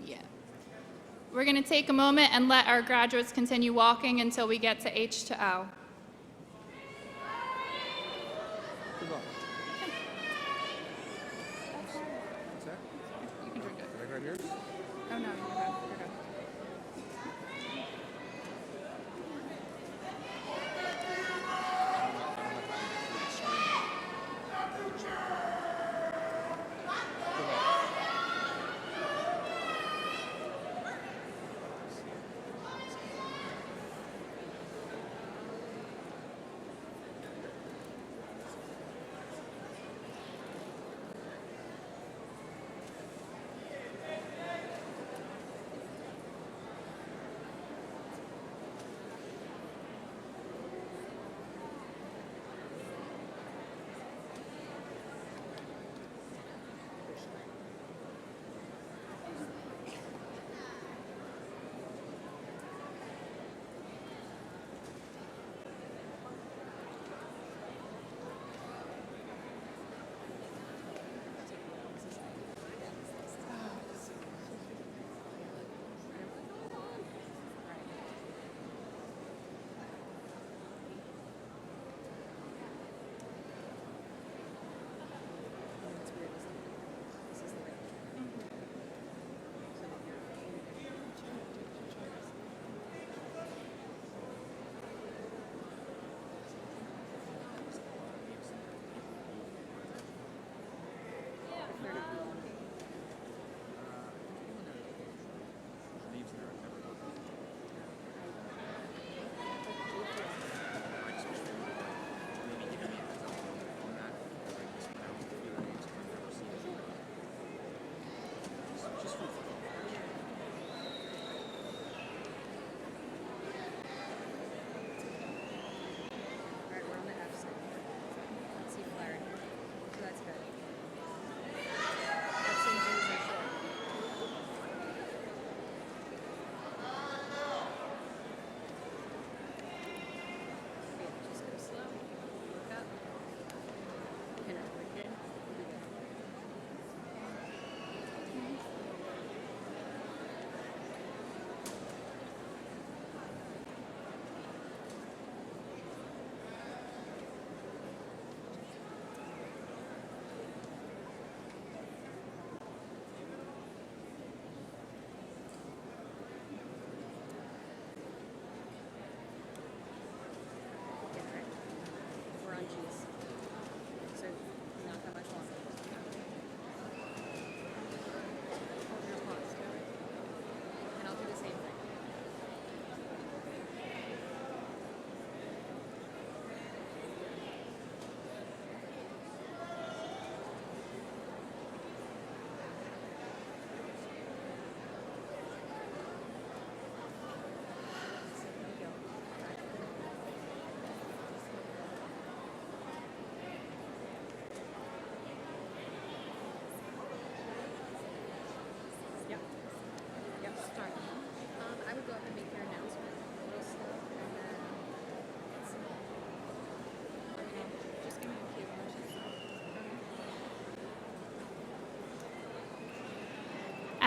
Yeah. We're going to take a moment and let our graduates continue walking until we get to H to O. You can drink it. Right here? Oh, no, you're good. You're good.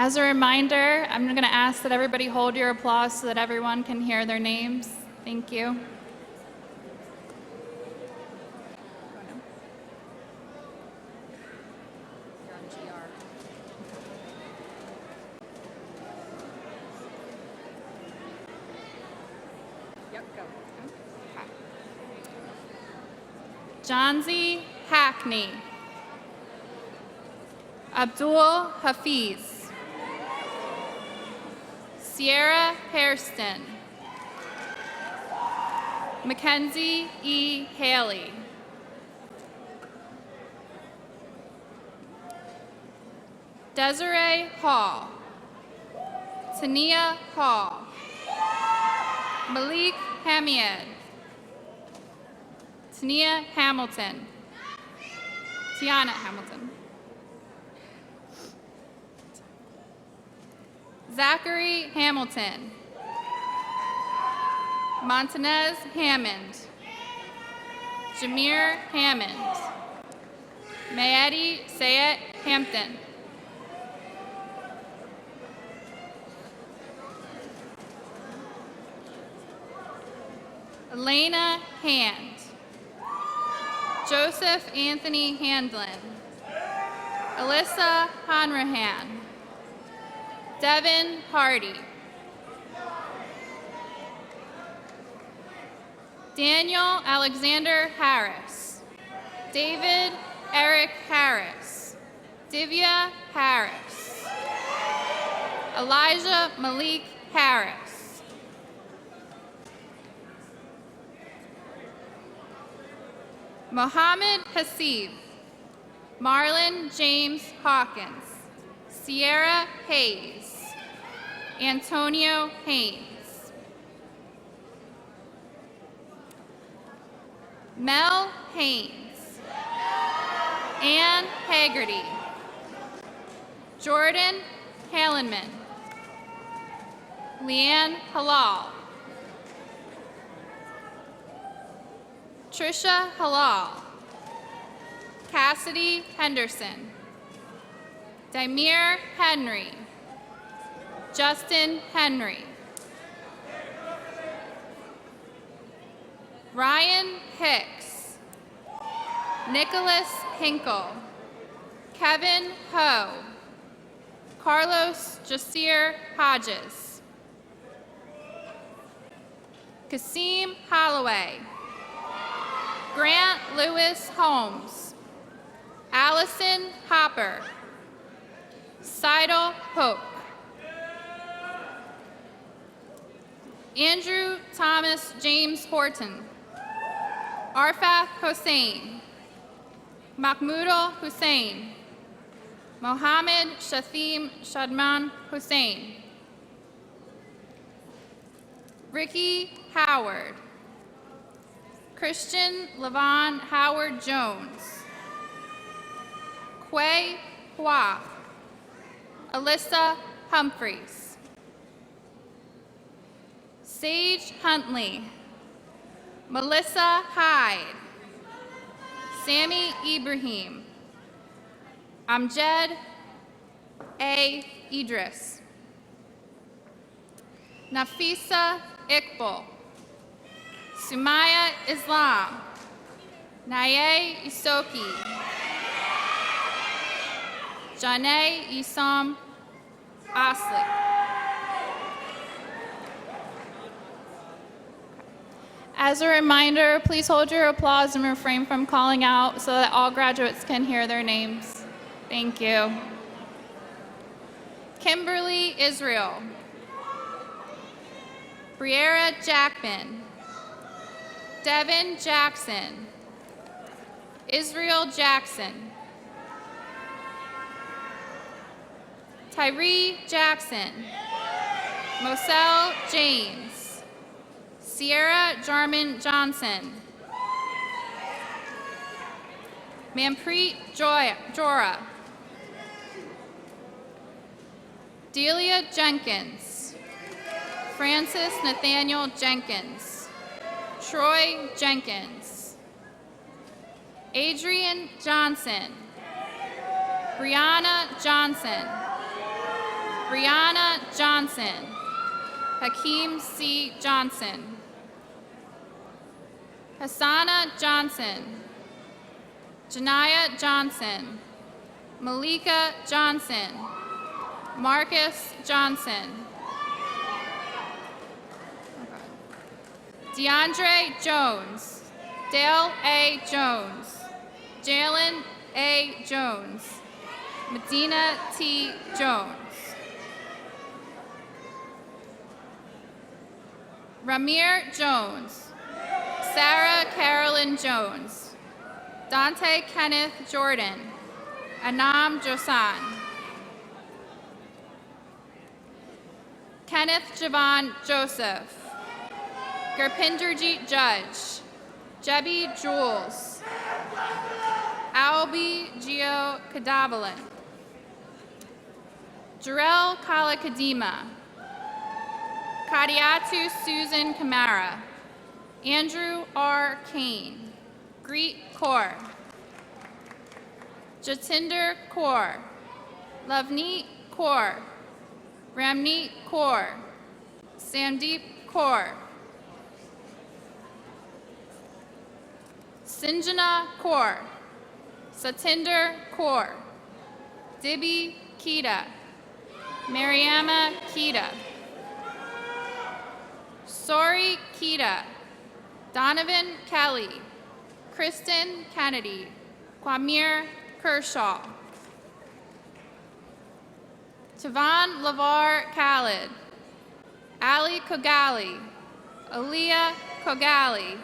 As a reminder, I'm going to ask that everybody hold your applause so that everyone can hear their names. Thank you. Johnsy Hackney. Abdul Hafiz. Sierra Hairston. Mackenzie E. Haley. Desiree Hall. Tania Hall. Malik Hamied. Tania Hamilton. Tiana Hamilton. Zachary Hamilton. Montanez Hammond. Jameer Hammond. Mayedi Sayed Hampton. Elena Hand. Joseph Anthony Handlin. Alyssa Hanrahan. Devin Hardy. Daniel Alexander Harris. David Eric Harris. Divya Harris. Elijah Malik Harris. Mohammed Hasib. Marlon James Hawkins. Sierra Hayes. Antonio Haynes. Mel Haynes. Ann Haggerty. Jordan Hallenman. Leanne Halal. Trisha Halal. Cassidy Henderson. Daimir Henry. Justin Henry. Ryan Hicks. Nicholas Hinkle. Kevin Ho. Carlos Jasir Hodges. Kasim Holloway. Grant Lewis Holmes. Allison Hopper. Seidel Hope. Andrew Thomas James Horton. Arfath Hossein. Mahmoudal Hussein. Mohammed Shathim Shadman Hussein. Ricky Howard. Christian Levon Howard Jones. Quay Hua. Alyssa Humphreys. Sage Huntley. Melissa Hyde. Sammy Ibrahim. Amjad A. Idris. Nafisa Iqbal. Sumaya Islam. Naye Isoki. Janae Isam Asli. As a reminder, please hold your applause and refrain from calling out so that all graduates can hear their names. Thank you. Kimberly Israel. Briera Jackman. Devin Jackson. Israel Jackson. Tyree Jackson. Moselle James. Sierra Jarman Johnson. Manpreet Jora. Delia Jenkins. Francis Nathaniel Jenkins. Troy Jenkins. Adrian Johnson. Brianna Johnson. Brianna Johnson. Hakeem C. Johnson. Hassana Johnson. Janaya Johnson. Malika Johnson. Marcus Johnson. DeAndre Jones. Dale A. Jones. Jalen A. Jones. Medina T. Jones. Ramir Jones. Sarah Carolyn Jones. Dante Kenneth Jordan. Anam Josan. Kenneth Javon Joseph. Gurpinderjeet Judge. Jebby Jules. Albi Gio Kadavalan. Jarell Kala Kadima. Kadiatu Susan Kamara. Andrew R. Kane. Greet Kaur. Jatinder Kaur. Lavneet Kaur. Ramneet Kaur. Sandeep Kaur. Sinjana Kaur. Satinder Kaur. Dibby Kita. Mariama Kita. Sori Kita. Donovan Kelly. Kristen Kennedy. Kwamir Kershaw. Tavan Lavar Khalid. Ali Kogali. Aaliyah Kogali.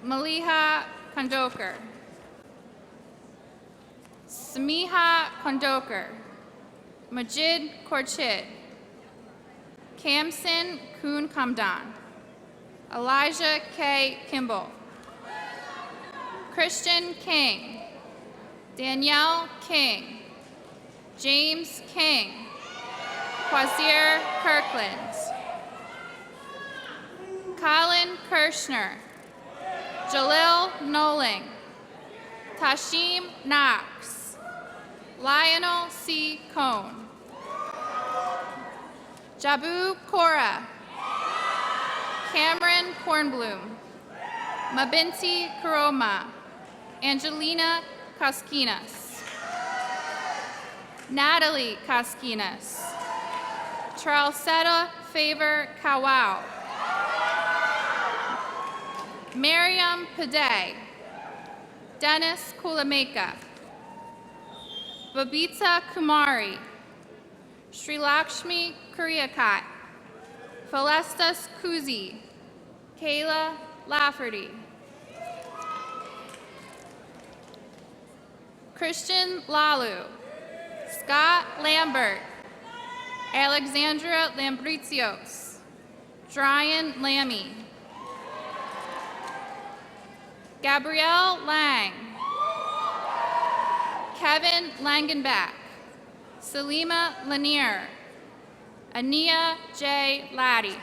Maliha Kondokar. Samiha Kondokar. Majid Korchid. Kamsin Kun Kamdan. Elijah K. Kimball. Christian King. Danielle King. James King. Quazir Kirkland. Colin Kirshner. Jalil Noling. Tashim Knox. Lionel C. Cohn. Jabu Kora. Cameron Kornblum. Mabinti Karoma. Angelina Koskinas. Natalie Koskinas. Charlesetta Favor Kawau. Miriam Paday. Dennis Kulameka. Babita Kumari. Sri Lakshmi Kuriakat. Felestas Kuzi. Kayla Lafferty. Christian Lalu. Scott Lambert. Alexandra Lambritios. Dryan Lammy. Gabrielle Lang. Kevin Langenbach. Salima Lanier. Ania J. Laddie.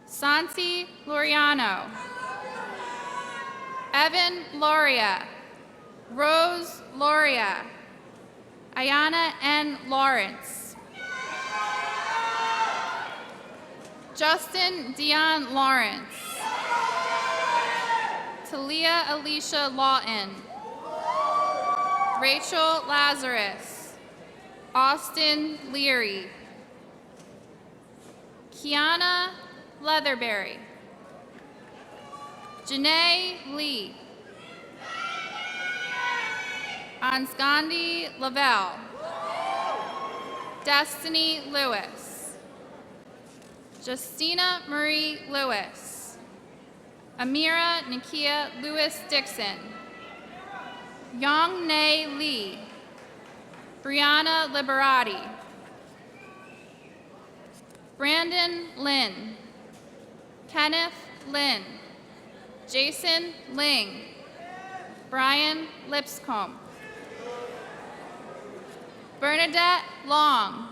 Santi Loriano. Evan Loria. Rose Loria. Ayana N. Lawrence. Justin Dion Lawrence. Talia Alicia Lawton. Rachel Lazarus. Austin Leary. Kiana Leatherberry. Janae Lee. Ansgandi Lavelle. Destiny Lewis. Justina Marie Lewis. Amira Nakia Lewis Dixon. Yong Nae Lee. Brianna Liberati. Brandon Lin. Kenneth Lin. Jason Ling. Brian Lipscomb. Bernadette Long.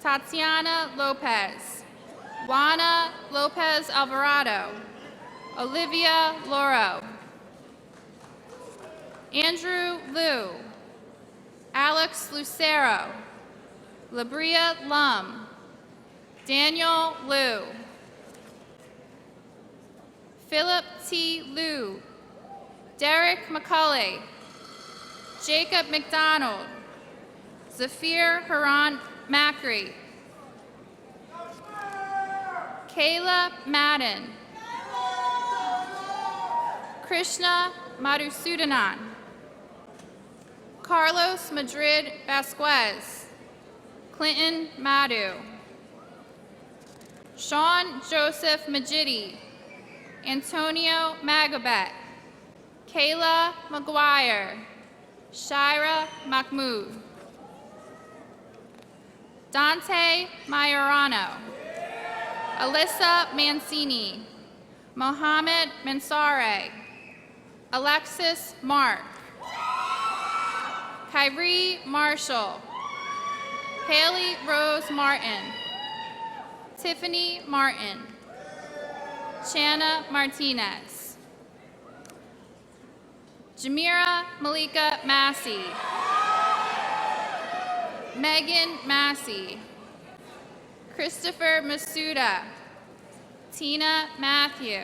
Tatiana Lopez. Juana Lopez Alvarado. Olivia Loro. Andrew Liu, Alex Lucero, Labria Lum, Daniel Liu, Philip T. Liu, Derek McCulley, Jacob McDonald, Zafir Haran Macri, Kayla Madden, Krishna Madhusudanan, Carlos Madrid Vasquez, Clinton Madhu, Sean Joseph Majidi, Antonio Magabet, Kayla McGuire, Shira Mahmood, Dante Majorano, Alyssa Mancini, Mohammed Mansare, Alexis Mark, Kyrie Marshall, Haley Rose Martin, Tiffany Martin, Shanna Martinez, Jamira Malika Massey, Megan Massey, Christopher Masuda, Tina Matthew,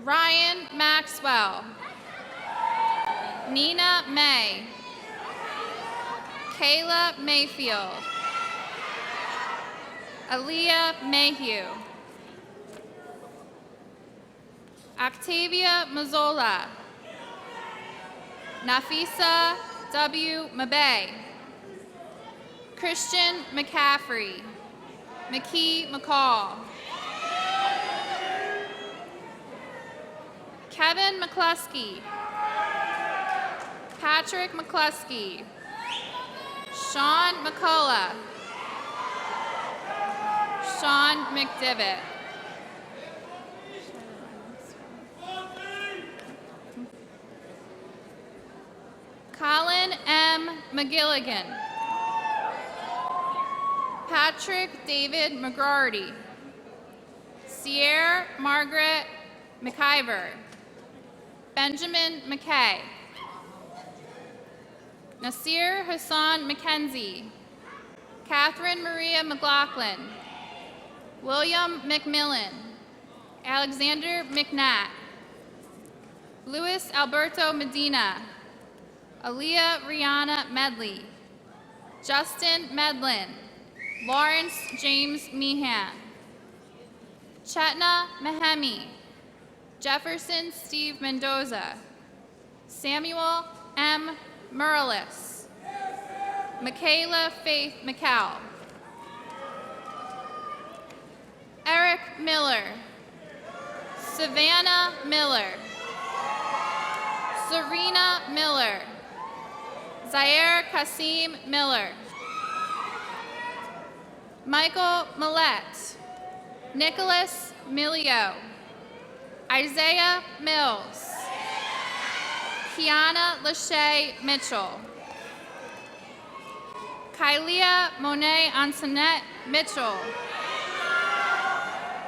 Ryan Maxwell, Nina May, Kayla Mayfield, Aaliyah Mayhew, Octavia Mazzola, Nafisa W. Mabay, Christian McCaffrey, McKee McCall, Kevin McCluskey, Patrick McCluskey, Sean McCullough, Sean McDivitt, Colin M. McGilligan, Patrick David McGrarty, Sierra Margaret McIver, Benjamin McKay, Nasir Hassan McKenzie, Catherine Maria McLaughlin, William McMillan, Alexander McNatt, Luis Alberto Medina, Aaliyah Rihanna Medley, Justin Medlin, Lawrence James Meehan, Chetna Mahemi, Jefferson Steve Mendoza, Samuel M. Murlis, Michaela Faith McCall, Eric Miller, Savannah Miller, Serena Miller, Zaire Kasim Miller, Michael Millette, Nicholas Milio, Isaiah Mills, Kiana Lachey Mitchell, Kylia Monet Antoinette Mitchell,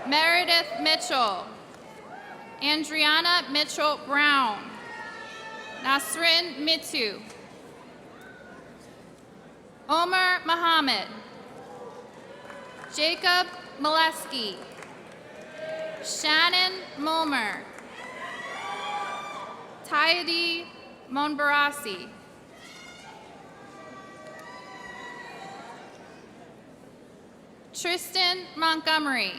Meredith Mitchell, Andriana Mitchell Brown, Nasrin Mitu, Omar Muhammad, Jacob Molesky, Shannon Mulmer, Taidi Monbarasi, Tristan Montgomery,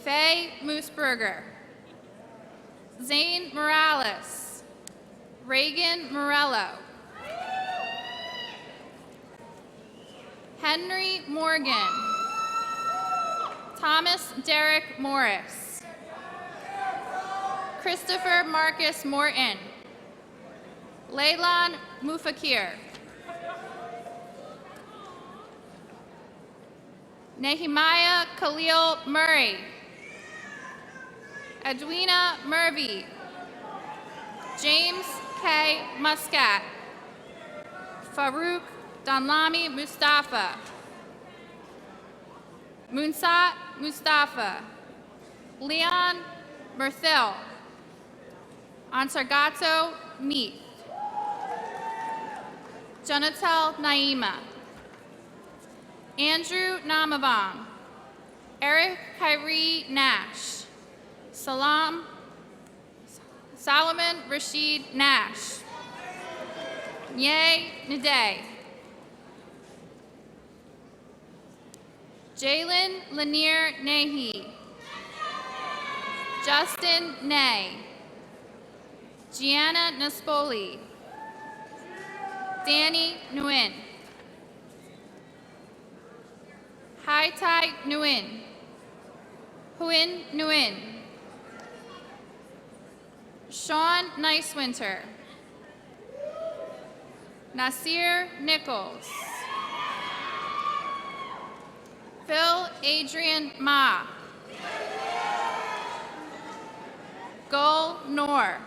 Faye Moosberger, Zane Morales, Reagan Morello, Henry Morgan, Thomas Derek Morris, Christopher Marcus Morton, Leylan Mufakir, Nehemiah Khalil Murray, Edwina Murvey, James K. Muscat, Farouk Danlami Mustafa, Munsat Mustafa, Leon Murthil, Ansargato Meath. Jonatel Naima. Andrew Namavong. Eric Kyrie Nash. Solomon Rashid Nash. Nye Nade. Jalen Lanier Nahi. Justin Nay. Gianna Naspoli. Danny Nguyen. Hai Tai Nguyen. Huyen Nguyen. Sean Nicewinter. Nasir Nichols. Phil Adrian Ma. Gul Noor.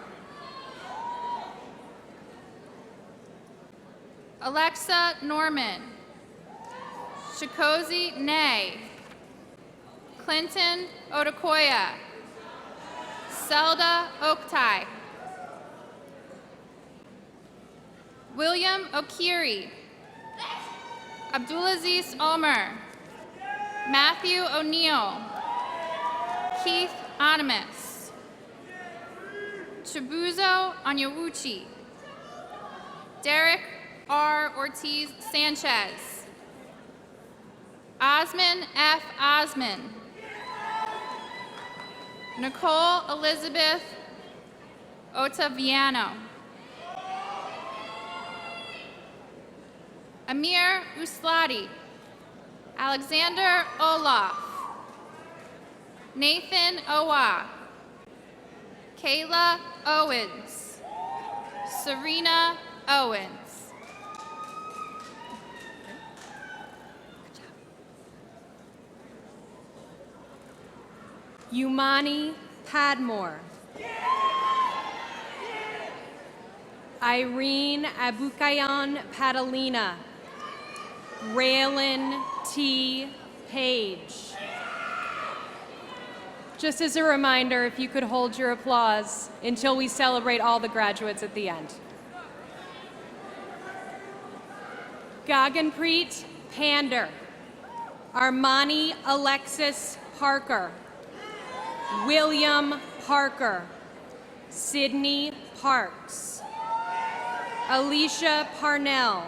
Alexa Norman. Chikozi Nay. Clinton Odukoya. Zelda Oktai. William Okiri. Abdulaziz Omer. Matthew O'Neill. Keith Animus. Chibuzo Anyawuchi. Derek R. Ortiz Sanchez. Osman F. Osman. Nicole Elizabeth Ottaviano. Amir Usladi. Alexander Olaf. Nathan Owa. Kayla Owens. Serena Owens. Umani Padmore. Irene Abukayan Padalina. Raylan T. Page. Just as a reminder, if you could hold your applause until we celebrate all the graduates at the end. Gaganpreet Pander. Armani Alexis Parker. William Parker. Sydney Parks. Alicia Parnell.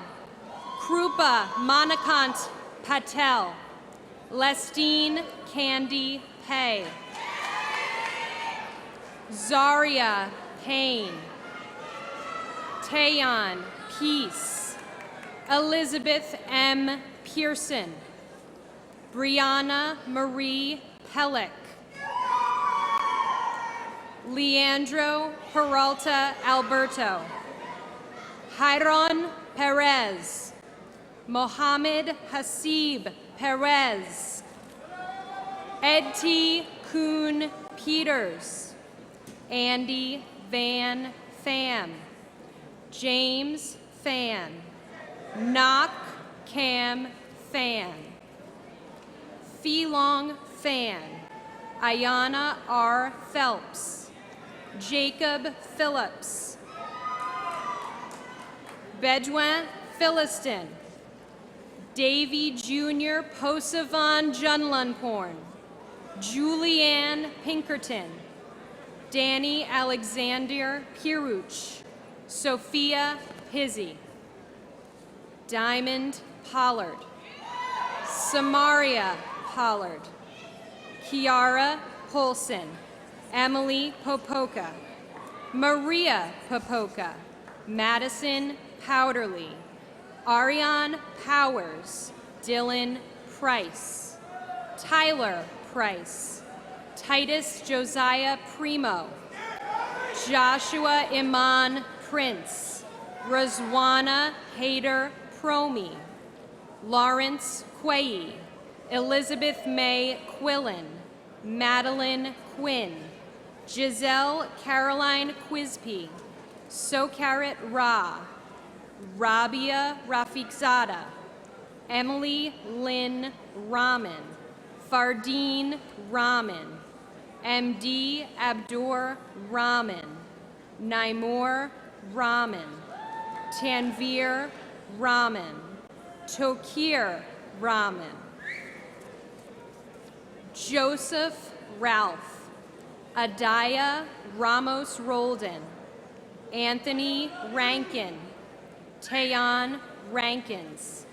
Krupa Manakant Patel. Lestine Candy Pay. Zaria Payne. Tayon Peace. Elizabeth M. Pearson. Brianna Marie Pellick. Leandro Peralta Alberto. Jairon Perez. Mohammed Hasib Perez. Edti Kuhn Peters. Andy Van Pham. James Fan. Nok Cam Fan. Phelong Fan. Ayana R. Phelps. Jacob Phillips. Bedouin Philistin. Davy Jr. Posavan Junlunporn. Julianne Pinkerton. Danny Alexander Piruch. Sophia Pizzi. Diamond Pollard. Samaria Pollard. Kiara Polson. Emily Popoka. Maria Popoka. Madison Powderly. Ariane Powers. Dylan Price. Tyler Price. Titus Josiah Primo. Joshua Iman Prince. Razwana Hader Promi. Lawrence Quaye. Elizabeth May Quillen. Madeline Quinn. Giselle Caroline Quispe. Sokarat Ra. Rabia Rafiqzada. Emily Lynn Rahman. Fardeen Rahman. MD Abdur Rahman. Naimur Rahman, Tanvir Rahman, Tokir Rahman, Joseph Ralph, Adaya Ramos Roldan, Anthony Rankin, Tayon Rankins,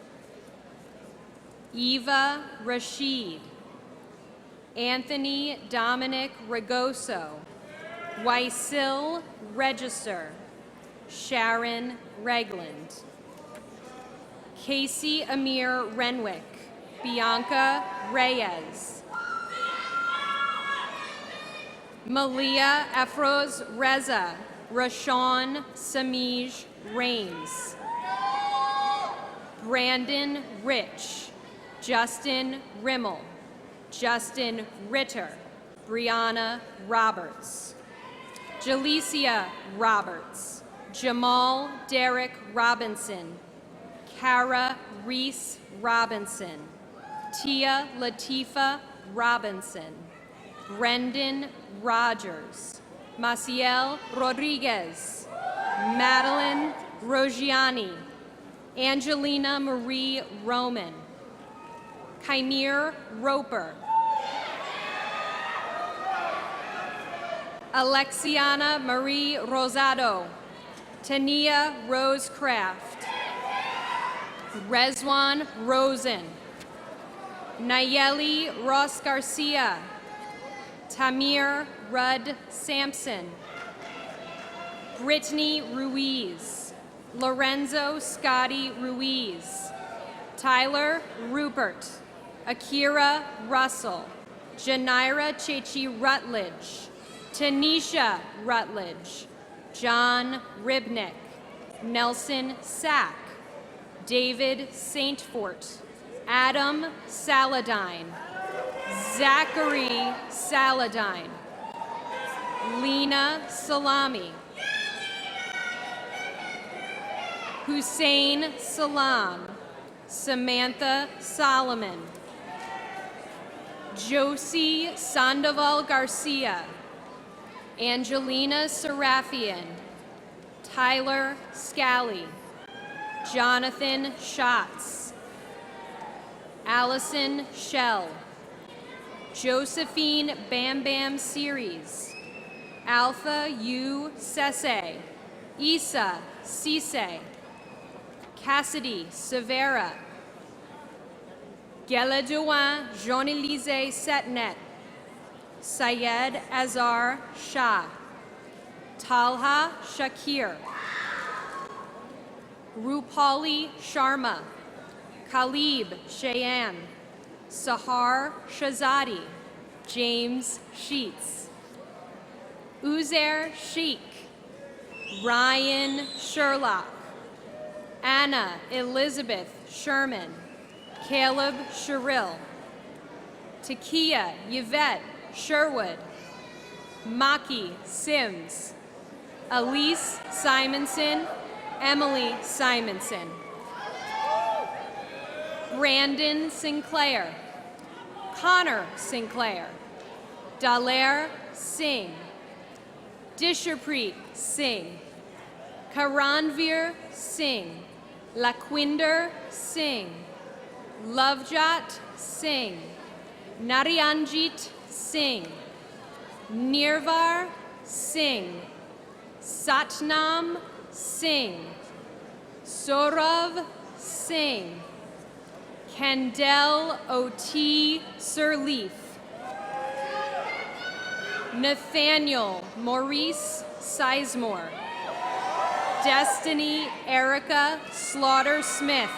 Eva Rashid, Anthony Dominic Regoso, Wysil Register, Sharon Regland, Casey Amir Renwick, Bianca Reyes, Malia Afroz Reza, Rashawn Samij Rains, Brandon Rich, Justin Rimmel, Justin Ritter, Brianna Roberts, Jalicia Roberts, Jamal Derek Robinson, Kara Reese Robinson, Tia Latifa Robinson, Brendan Rogers, Maciel Rodriguez, Madeline Rogiani, Angelina Marie Roman, Kymir Roper, Alexiana Marie Rosado, Tania Rosecraft, Rezwan Rosen, Nayeli Ross Garcia, Tamir Rudd Sampson, Brittany Ruiz, Lorenzo Scotty Ruiz, Tyler Rupert, Akira Russell, Janira Chechi Rutledge, Tanisha Rutledge, John Ribnick, Nelson Sack, David Saintfort, Adam Saladine, Zachary Saladine, Lena Salami, Hussein Salam, Samantha Solomon, Josie Sandoval Garcia, Angelina Serafian, Tyler Scally, Jonathan Schatz, Allison Shell, Josephine Bam Bam Series, Alpha U Sese, Isa Cisse, Cassidy Severa, Geladouin Jean-Élysée Setnet, Syed Azar Shah, Talha Shakir, Rupali Sharma, Khalib Shayan, Sahar Shazadi, James Sheets, Uzair Sheikh, Ryan Sherlock, Anna Elizabeth Sherman, Caleb Sherrill, Takia Yvette Sherwood, Maki Sims, Elise Simonson, Emily Simonson, Brandon Sinclair, Connor Sinclair, Daler Singh, Disharpreet Singh, Karanvir Singh, Laquinder Singh, Lovjot Singh, Narayanjit Singh, Nirvar Singh, Satnam Singh, Saurav Singh, Kendall O.T. Sirleaf, Nathaniel Maurice Sizemore, Destiny Erica Slaughter Smith,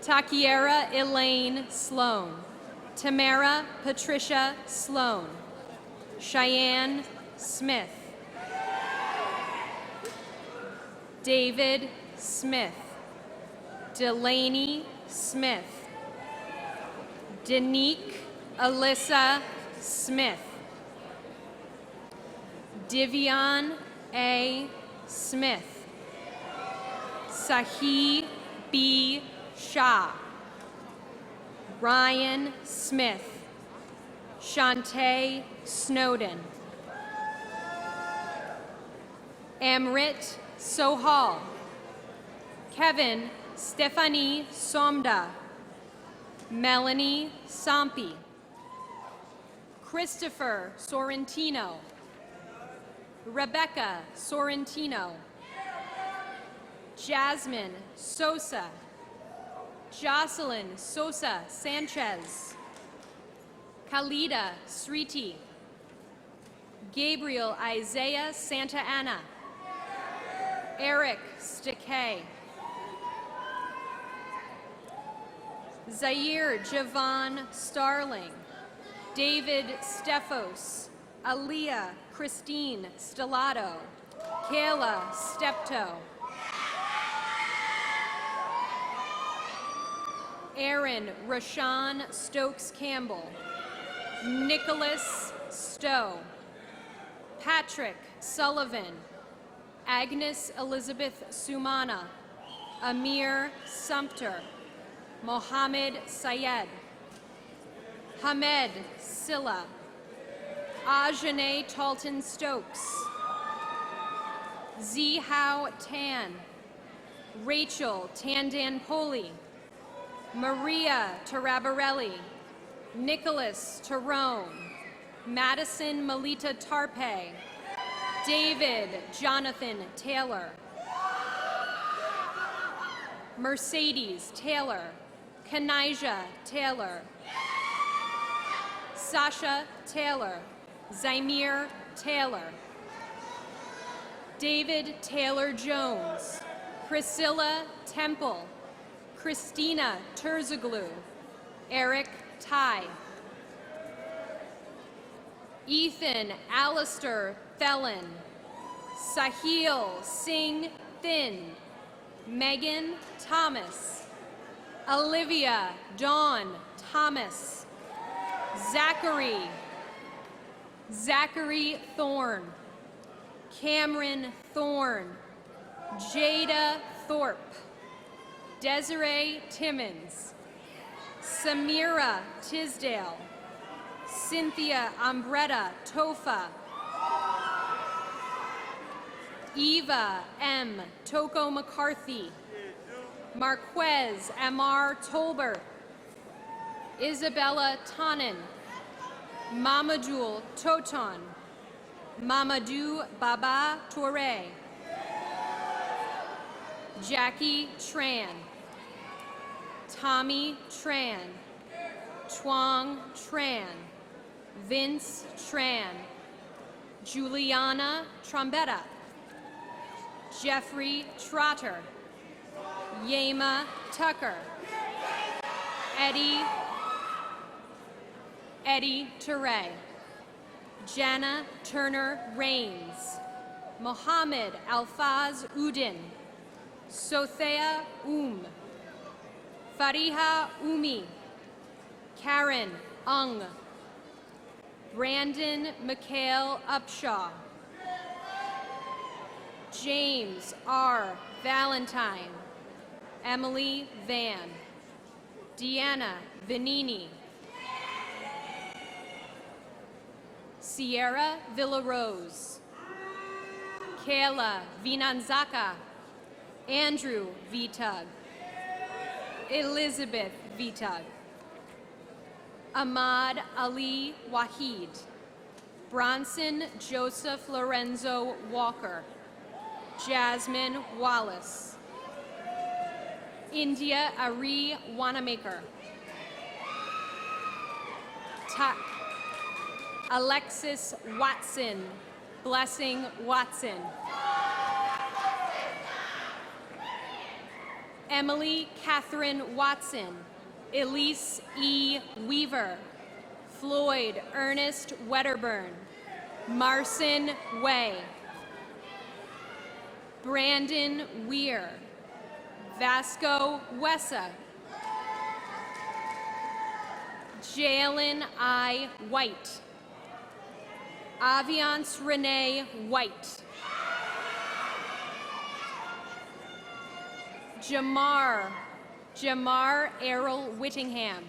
Takiera Elaine Sloan, Tamara Patricia Sloan, Cheyenne Smith, David Smith, Delaney Smith, Danique Alyssa Smith, Divion A. Smith, Sahi B. Shah, Ryan Smith, Shantae Snowden, Amrit Sohal. Kevin Stephanie Somda. Melanie Sampi. Christopher Sorrentino. Rebecca Sorrentino. Jasmine Sosa. Jocelyn Sosa Sanchez. Khalida Sriti. Gabriel Isaiah Santa Ana. Eric Stakay. Zaire Javon Starling. David Stefos. Aaliyah Christine Stellato. Kayla Stepto. Aaron Rashawn Stokes Campbell. Nicholas Stowe. Patrick Sullivan. Agnes Elizabeth Sumana. Amir Sumter. Mohammed Sayed. Hamed Silla. Ajane Talton Stokes. Zihao Tan. Rachel Tandan Poli. Maria Tarabarelli. Nicholas Tyrone. Madison Melita Tarpe. David Jonathan Taylor. Mercedes Taylor. Kanijah Taylor. Sasha Taylor. Zymir Taylor. David Taylor Jones. Priscilla Temple. Christina Terzaglu. Eric Ty. Ethan Alistair Thelen. Sahil Singh Thin. Megan Thomas. Olivia Dawn Thomas. Zachary Thorne. Cameron Thorne. Jada Thorpe. Desiree Timmons. Samira Tisdale. Cynthia Ambretta Tofa. Eva M. Toko McCarthy. Marquez Amar Tolbert. Isabella Tannen. Mamadou Toton. Mamadou Baba Toure. Jackie Tran. Tommy Tran. Chuang Tran. Vince Tran. Juliana Trombetta. Jeffrey Trotter. Yema Tucker. Eddie Teray. Jana Turner Rains. Mohammed Alfaz Udin. Sothea Fariha Umi. Karen Ung. Brandon Mikhail Upshaw. James R. Valentine. Emily Van. Deanna Vanini. Sierra Villarose. Kayla Vinanzaka. Andrew Vitug. Elizabeth Vitug. Ahmad Ali Wahid. Bronson Joseph Lorenzo Walker. Jasmine Wallace. India Ari Wanamaker. Alexis Watson. Blessing Watson. Emily Catherine Watson. Elise E. Weaver. Floyd Ernest Wedderburn. Marcin Way. Brandon Weir. Vasco Wessa. Jalen I. White. Aviance Renee White. Jamar Errol Whittingham.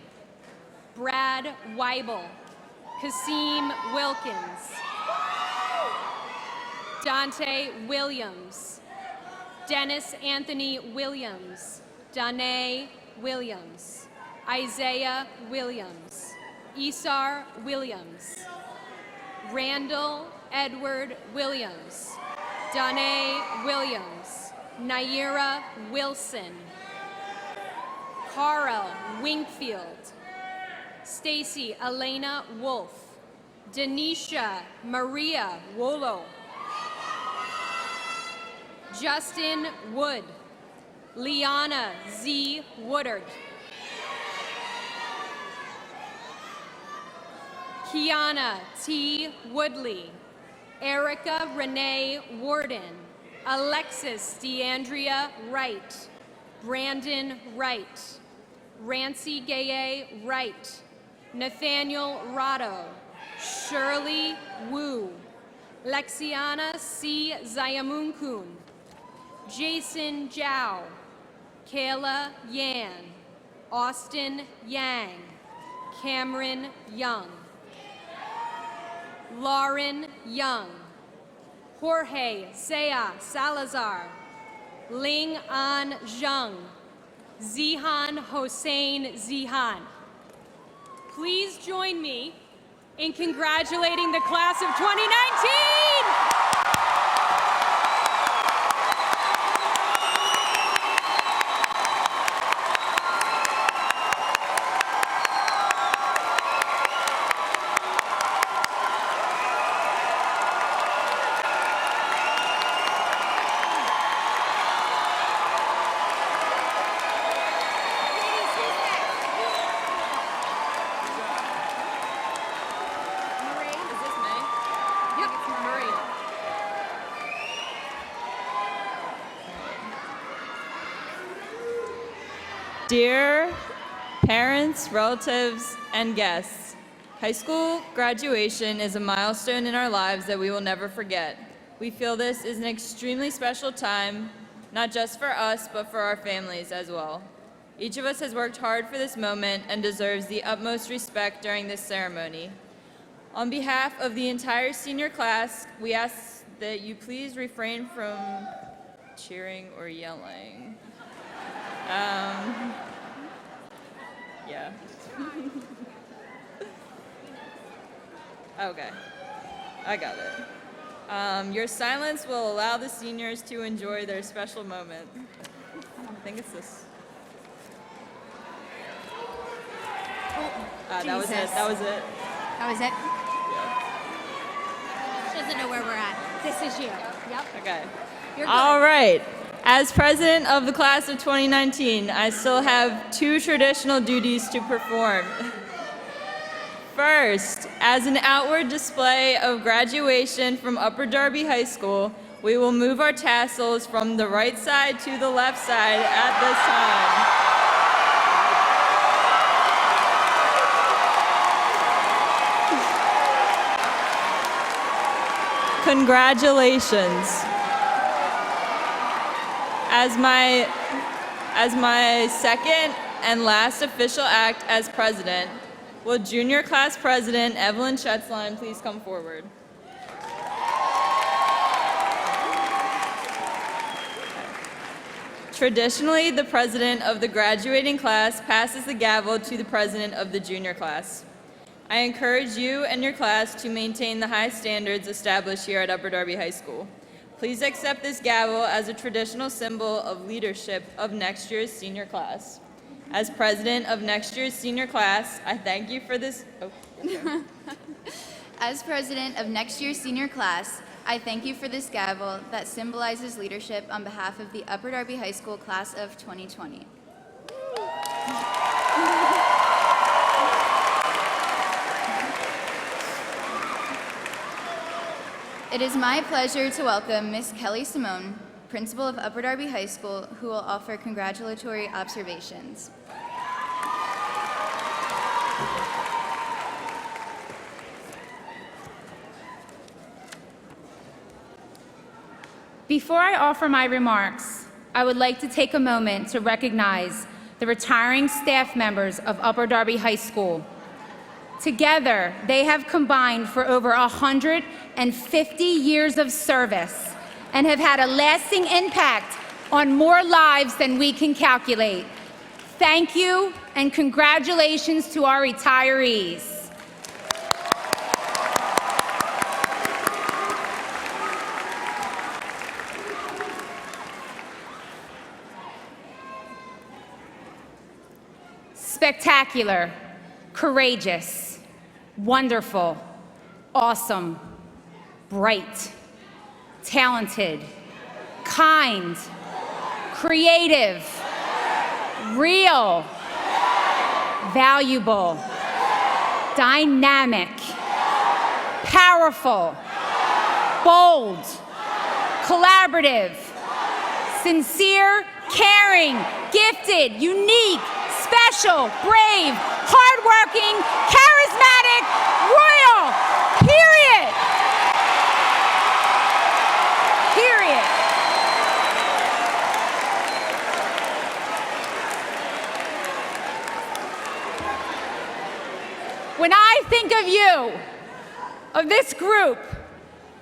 Brad Weibel. Kasim Wilkins. Dante Williams. Dennis Anthony Williams. Danae Williams. Isaiah Williams. Isar Williams. Randall Edward Williams. Danae Williams. Naira Wilson. Carl Wingfield. Stacy Elena Wolf. Denisha Maria Wolo. Justin Wood. Liana Z. Woodard. Kiana T. Woodley. Erica Renee Warden. Alexis DeAndrea Wright. Brandon Wright. Rancy Gaye Wright. Nathaniel Rado. Shirley Wu. Lexiana C. Zayamunkun. Jason Zhao. Kayla Yan. Austin Yang. Cameron Young. Lauren Young. Jorge Sea Salazar. Ling An Zheng. Zihan Hossein Zihan. Please join me in congratulating the class of 2019! Dear parents, relatives, and guests, high school graduation is a milestone in our lives that we will never forget. We feel this is an extremely special time, not just for us, but for our families as well. Each of us has worked hard for this moment and deserves the utmost respect during this ceremony. On behalf of the entire senior class, we ask that you please refrain from cheering or yelling. Yeah. Okay, I got it. Your silence will allow the seniors to enjoy their special moment. I think it's this. That was it, that was it. That was it? Yeah. She doesn't know where we're at. This is you. Yep. Okay. You're good. All right. As president of the class of 2019, I still have two traditional duties to perform. First, as an outward display of graduation from Upper Darby High School, we will move our tassels from the right side to the left side at this time. Congratulations. As my second and last official act as president, will junior class president Evelyn Schätzlein please come forward? Traditionally, the president of the graduating class passes the gavel to the president of the junior class. I encourage you and your class to maintain the high standards established here at Upper Darby High School. Please accept this gavel as a traditional symbol of leadership of next year's senior class. As president of next year's senior class, I thank you for this. As president of next year's senior class, I thank you for this gavel that symbolizes leadership on behalf of the Upper Darby High School class of 2020. It is my pleasure to welcome Ms. Kelly Simone, principal of Upper Darby High School, who will offer congratulatory observations. Before I offer my remarks, I would like to take a moment to recognize the retiring staff members of Upper Darby High School. Together, they have combined for over 150 years of service and have had a lasting impact on more lives than we can calculate. Thank you and congratulations to our retirees. Spectacular, courageous, wonderful, awesome, bright, talented, kind, creative, real, valuable, dynamic, powerful, bold, collaborative, sincere, caring, gifted, unique, special, brave, hardworking, charismatic, royal, period. Period. When I think of you, of this group,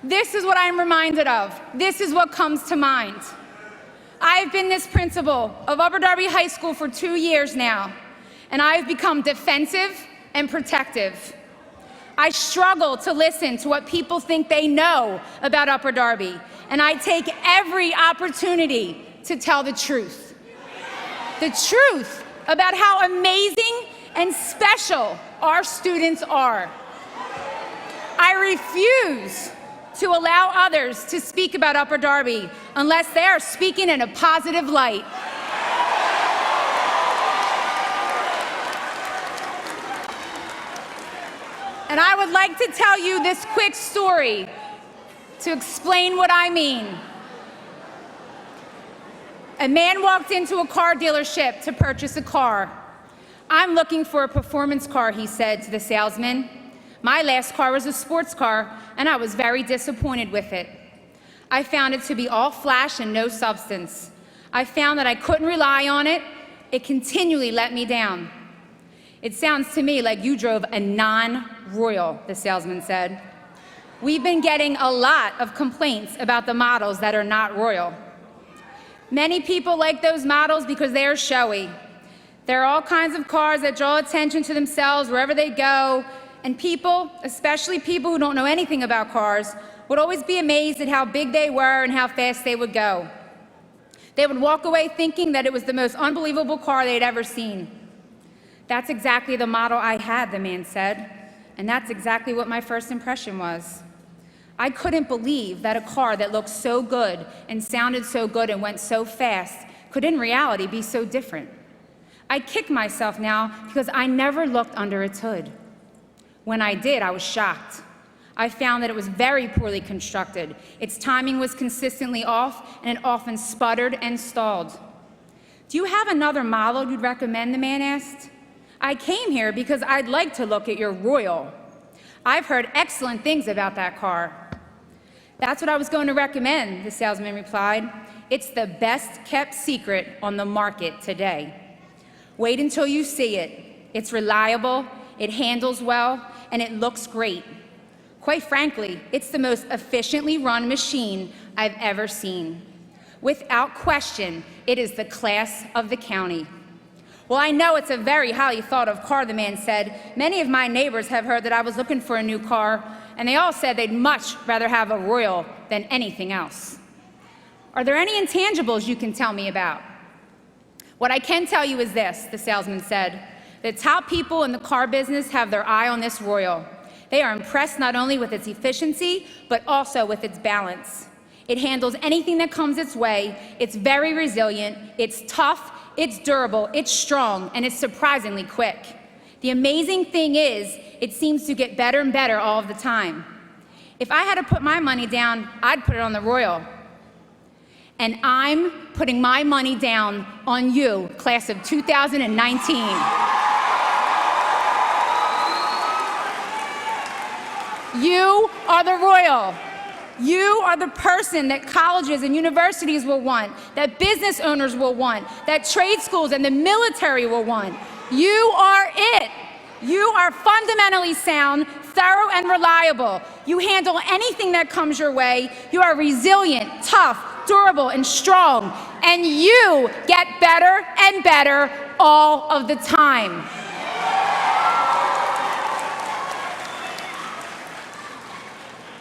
this is what I'm reminded of. This is what comes to mind. I've been this principal of Upper Darby High School for 2 years now, and I've become defensive and protective. I struggle to listen to what people think they know about Upper Darby, and I take every opportunity to tell the truth. The truth about how amazing and special our students are. I refuse to allow others to speak about Upper Darby unless they are speaking in a positive light. And I would like to tell you this quick story to explain what I mean. A man walked into a car dealership to purchase a car. "I'm looking for a performance car," he said to the salesman. "My last car was a sports car, and I was very disappointed with it. I found it to be all flash and no substance. I found that I couldn't rely on it. It continually let me down." "It sounds to me like you drove a non-royal," the salesman said. "We've been getting a lot of complaints about the models that are not royal. Many people like those models because they are showy. There are all kinds of cars that draw attention to themselves wherever they go, and people, especially people who don't know anything about cars, would always be amazed at how big they were and how fast they would go. They would walk away thinking that it was the most unbelievable car they'd ever seen." "That's exactly the model I had," the man said, "and that's exactly what my first impression was. I couldn't believe that a car that looked so good and sounded so good and went so fast could in reality be so different. I kick myself now because I never looked under its hood. When I did, I was shocked. I found that it was very poorly constructed. Its timing was consistently off, and it often sputtered and stalled." "Do you have another model you'd recommend?" the man asked. "I came here because I'd like to look at your Royal. I've heard excellent things about that car." "That's what I was going to recommend," the salesman replied. "It's the best kept secret on the market today. Wait until you see it. It's reliable, it handles well, and it looks great. Quite frankly, it's the most efficiently run machine I've ever seen. Without question, it is the class of the county." "Well, I know it's a very highly thought of car," the man said. "Many of my neighbors have heard that I was looking for a new car, and they all said they'd much rather have a Royal than anything else. Are there any intangibles you can tell me about?" "What I can tell you is this," the salesman said. "The top people in the car business have their eye on this Royal. They are impressed not only with its efficiency, but also with its balance. It handles anything that comes its way. It's very resilient. It's tough. It's durable. It's strong. And it's surprisingly quick. The amazing thing is, it seems to get better and better all of the time. If I had to put my money down, I'd put it on the Royal. And I'm putting my money down on you, class of 2019. You are the Royal. You are the person that colleges and universities will want, that business owners will want, that trade schools and the military will want. You are it. You are fundamentally sound, thorough, and reliable. You handle anything that comes your way. You are resilient, tough, durable, and strong. And you get better and better all of the time.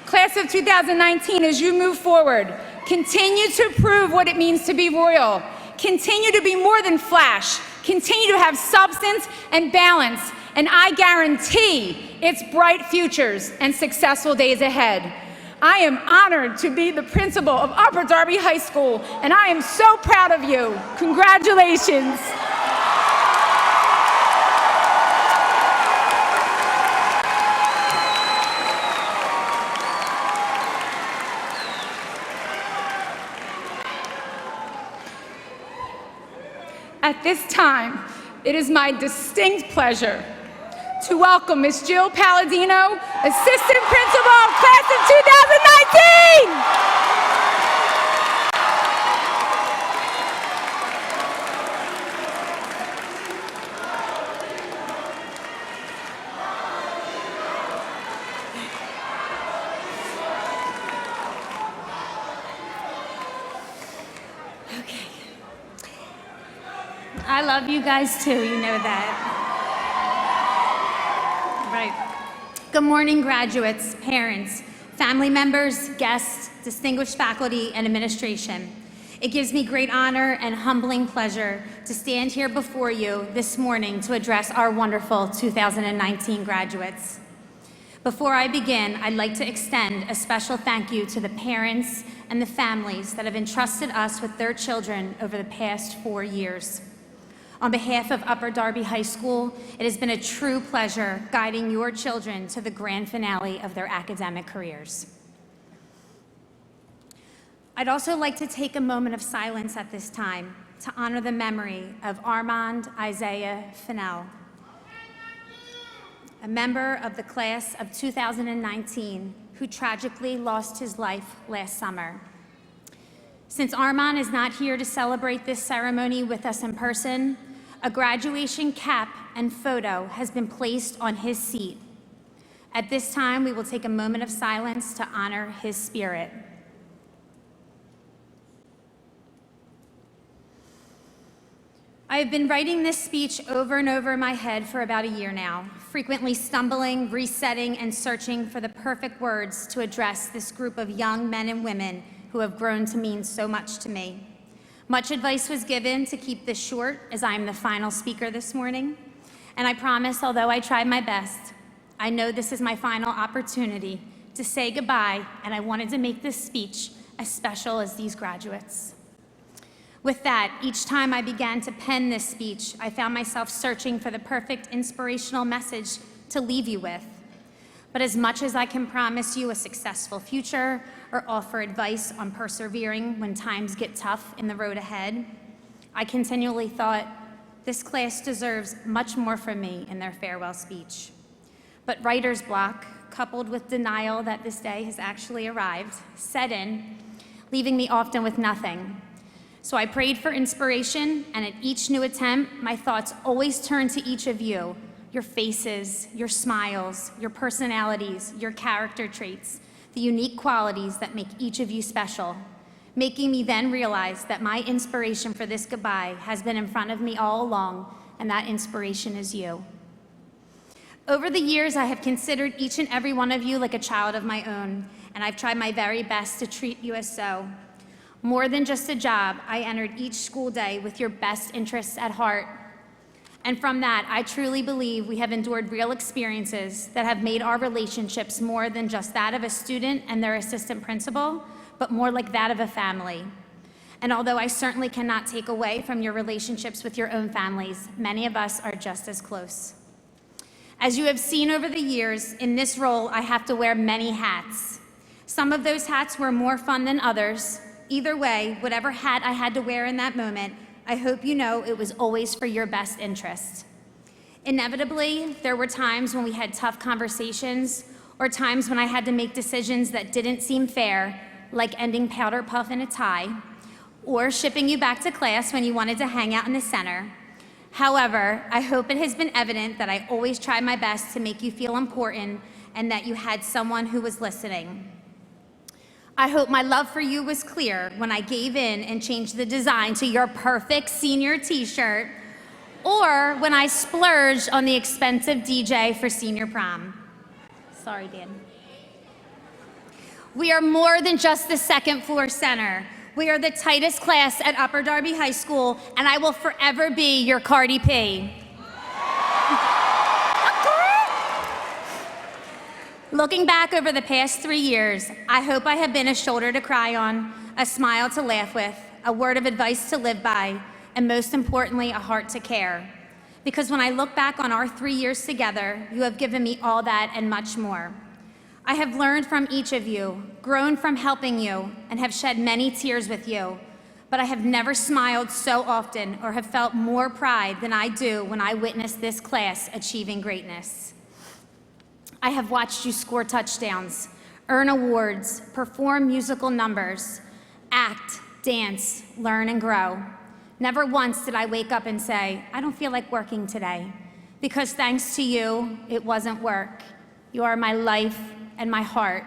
Class of 2019, as you move forward, continue to prove what it means to be royal. Continue to be more than flash. Continue to have substance and balance. And I guarantee it's bright futures and successful days ahead. I am honored to be the principal of Upper Darby High School, and I am so proud of you. Congratulations. At this time, it is my distinct pleasure to welcome Ms. Jill Palladino, Assistant Principal, Class of 2019! I love you guys too, you know that. Right. Good morning, graduates, parents, family members, guests, distinguished faculty, and administration. It gives me great honor and humbling pleasure to stand here before you this morning to address our wonderful 2019 graduates. Before I begin, I'd like to extend a special thank you to the parents and the families that have entrusted us with their children over the past 4 years. On behalf of Upper Darby High School, it has been a true pleasure guiding your children to the grand finale of their academic careers. I'd also like to take a moment of silence at this time to honor the memory of Armand Isaiah Fennell, a member of the class of 2019 who tragically lost his life last summer. Since Armand is not here to celebrate this ceremony with us in person, a graduation cap and photo has been placed on his seat. At this time, we will take a moment of silence to honor his spirit. I have been writing this speech over and over in my head for about a year now, frequently stumbling, resetting, and searching for the perfect words to address this group of young men and women who have grown to mean so much to me. Much advice was given to keep this short, as I am the final speaker this morning. And I promise, although I tried my best, I know this is my final opportunity to say goodbye, and I wanted to make this speech as special as these graduates. With that, each time I began to pen this speech, I found myself searching for the perfect inspirational message to leave you with. But as much as I can promise you a successful future or offer advice on persevering when times get tough in the road ahead, I continually thought, this class deserves much more from me in their farewell speech. But writer's block, coupled with denial that this day has actually arrived, set in, leaving me often with nothing. So I prayed for inspiration, and at each new attempt, my thoughts always turned to each of you, your faces, your smiles, your personalities, your character traits, the unique qualities that make each of you special, making me then realize that my inspiration for this goodbye has been in front of me all along, and that inspiration is you. Over the years, I have considered each and every one of you like a child of my own, and I've tried my very best to treat you as so. More than just a job, I entered each school day with your best interests at heart. And from that, I truly believe we have endured real experiences that have made our relationships more than just that of a student and their assistant principal, but more like that of a family. And although I certainly cannot take away from your relationships with your own families, many of us are just as close. As you have seen over the years, in this role, I have to wear many hats. Some of those hats were more fun than others. Either way, whatever hat I had to wear in that moment, I hope you know it was always for your best interest. Inevitably, there were times when we had tough conversations, or times when I had to make decisions that didn't seem fair, like ending powder puff in a tie, or shipping you back to class when you wanted to hang out in the center. However, I hope it has been evident that I always try my best to make you feel important and that you had someone who was listening. I hope my love for you was clear when I gave in and changed the design to your perfect senior t-shirt, or when I splurged on the expensive DJ for senior prom. Sorry, Dan. We are more than just the second floor center. We are the tightest class at Upper Darby High School, and I will forever be your Cardi P. Looking back over the past 3 years, I hope I have been a shoulder to cry on, a smile to laugh with, a word of advice to live by, and most importantly, a heart to care. Because when I look back on our 3 years together, you have given me all that and much more. I have learned from each of you, grown from helping you, and have shed many tears with you. But I have never smiled so often or have felt more pride than I do when I witness this class achieving greatness. I have watched you score touchdowns, earn awards, perform musical numbers, act, dance, learn, and grow. Never once did I wake up and say, I don't feel like working today, because thanks to you, it wasn't work. You are my life and my heart.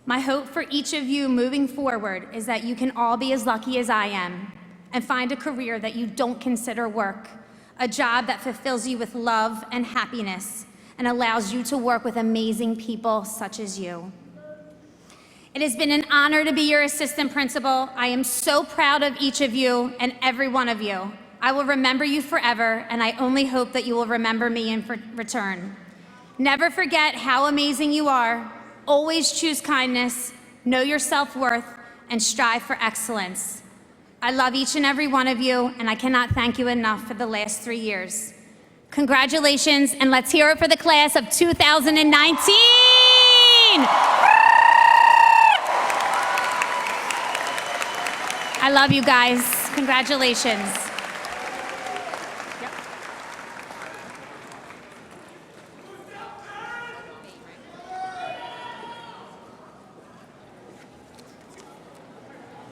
My hope for each of you moving forward is that you can all be as lucky as I am and find a career that you don't consider work, a job that fulfills you with love and happiness and allows you to work with amazing people such as you. It has been an honor to be your assistant principal. I am so proud of each of you and every one of you. I will remember you forever, and I only hope that you will remember me in return. Never forget how amazing you are. Always choose kindness, know your self-worth, and strive for excellence. I love each and every one of you, and I cannot thank you enough for the last 3 years. Congratulations, and let's hear it for the class of 2019! I love you guys. Congratulations.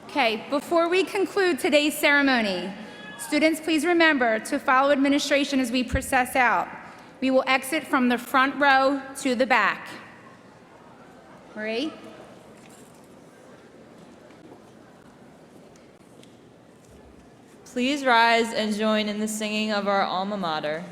Okay, before we conclude today's ceremony, students, please remember to follow administration as we process out. We will exit from the front row to the back. Marie? Please rise and join in the singing of our alma mater.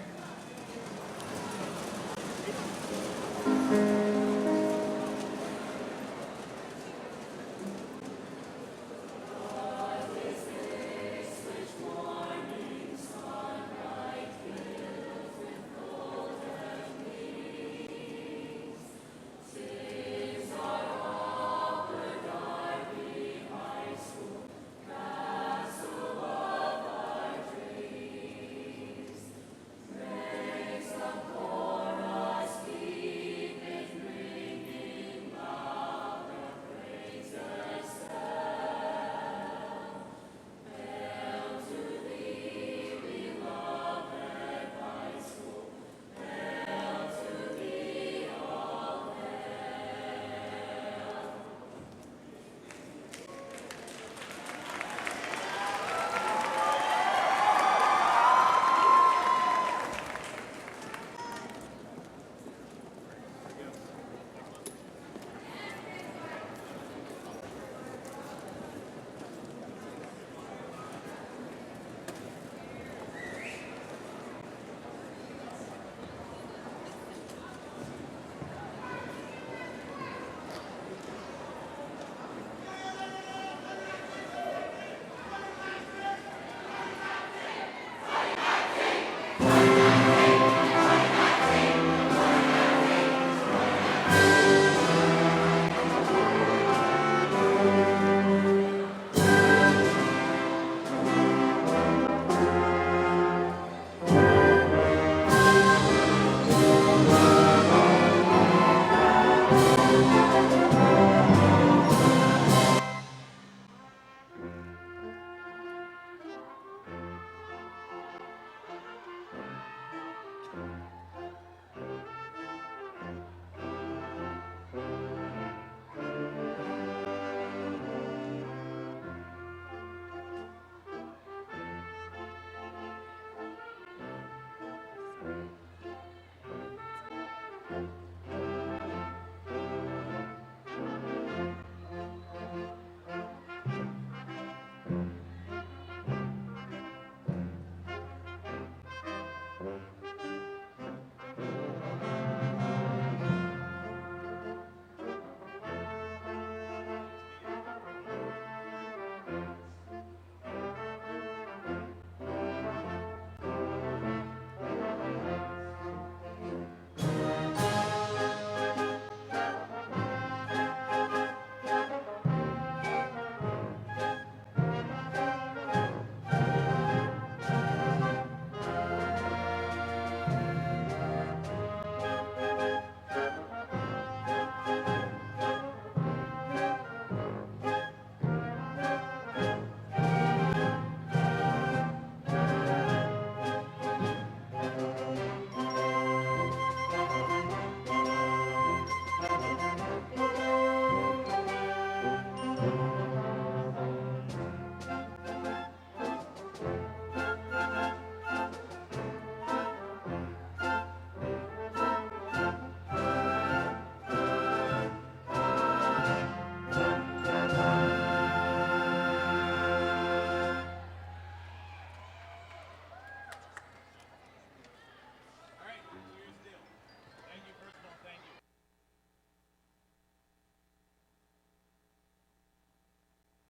you.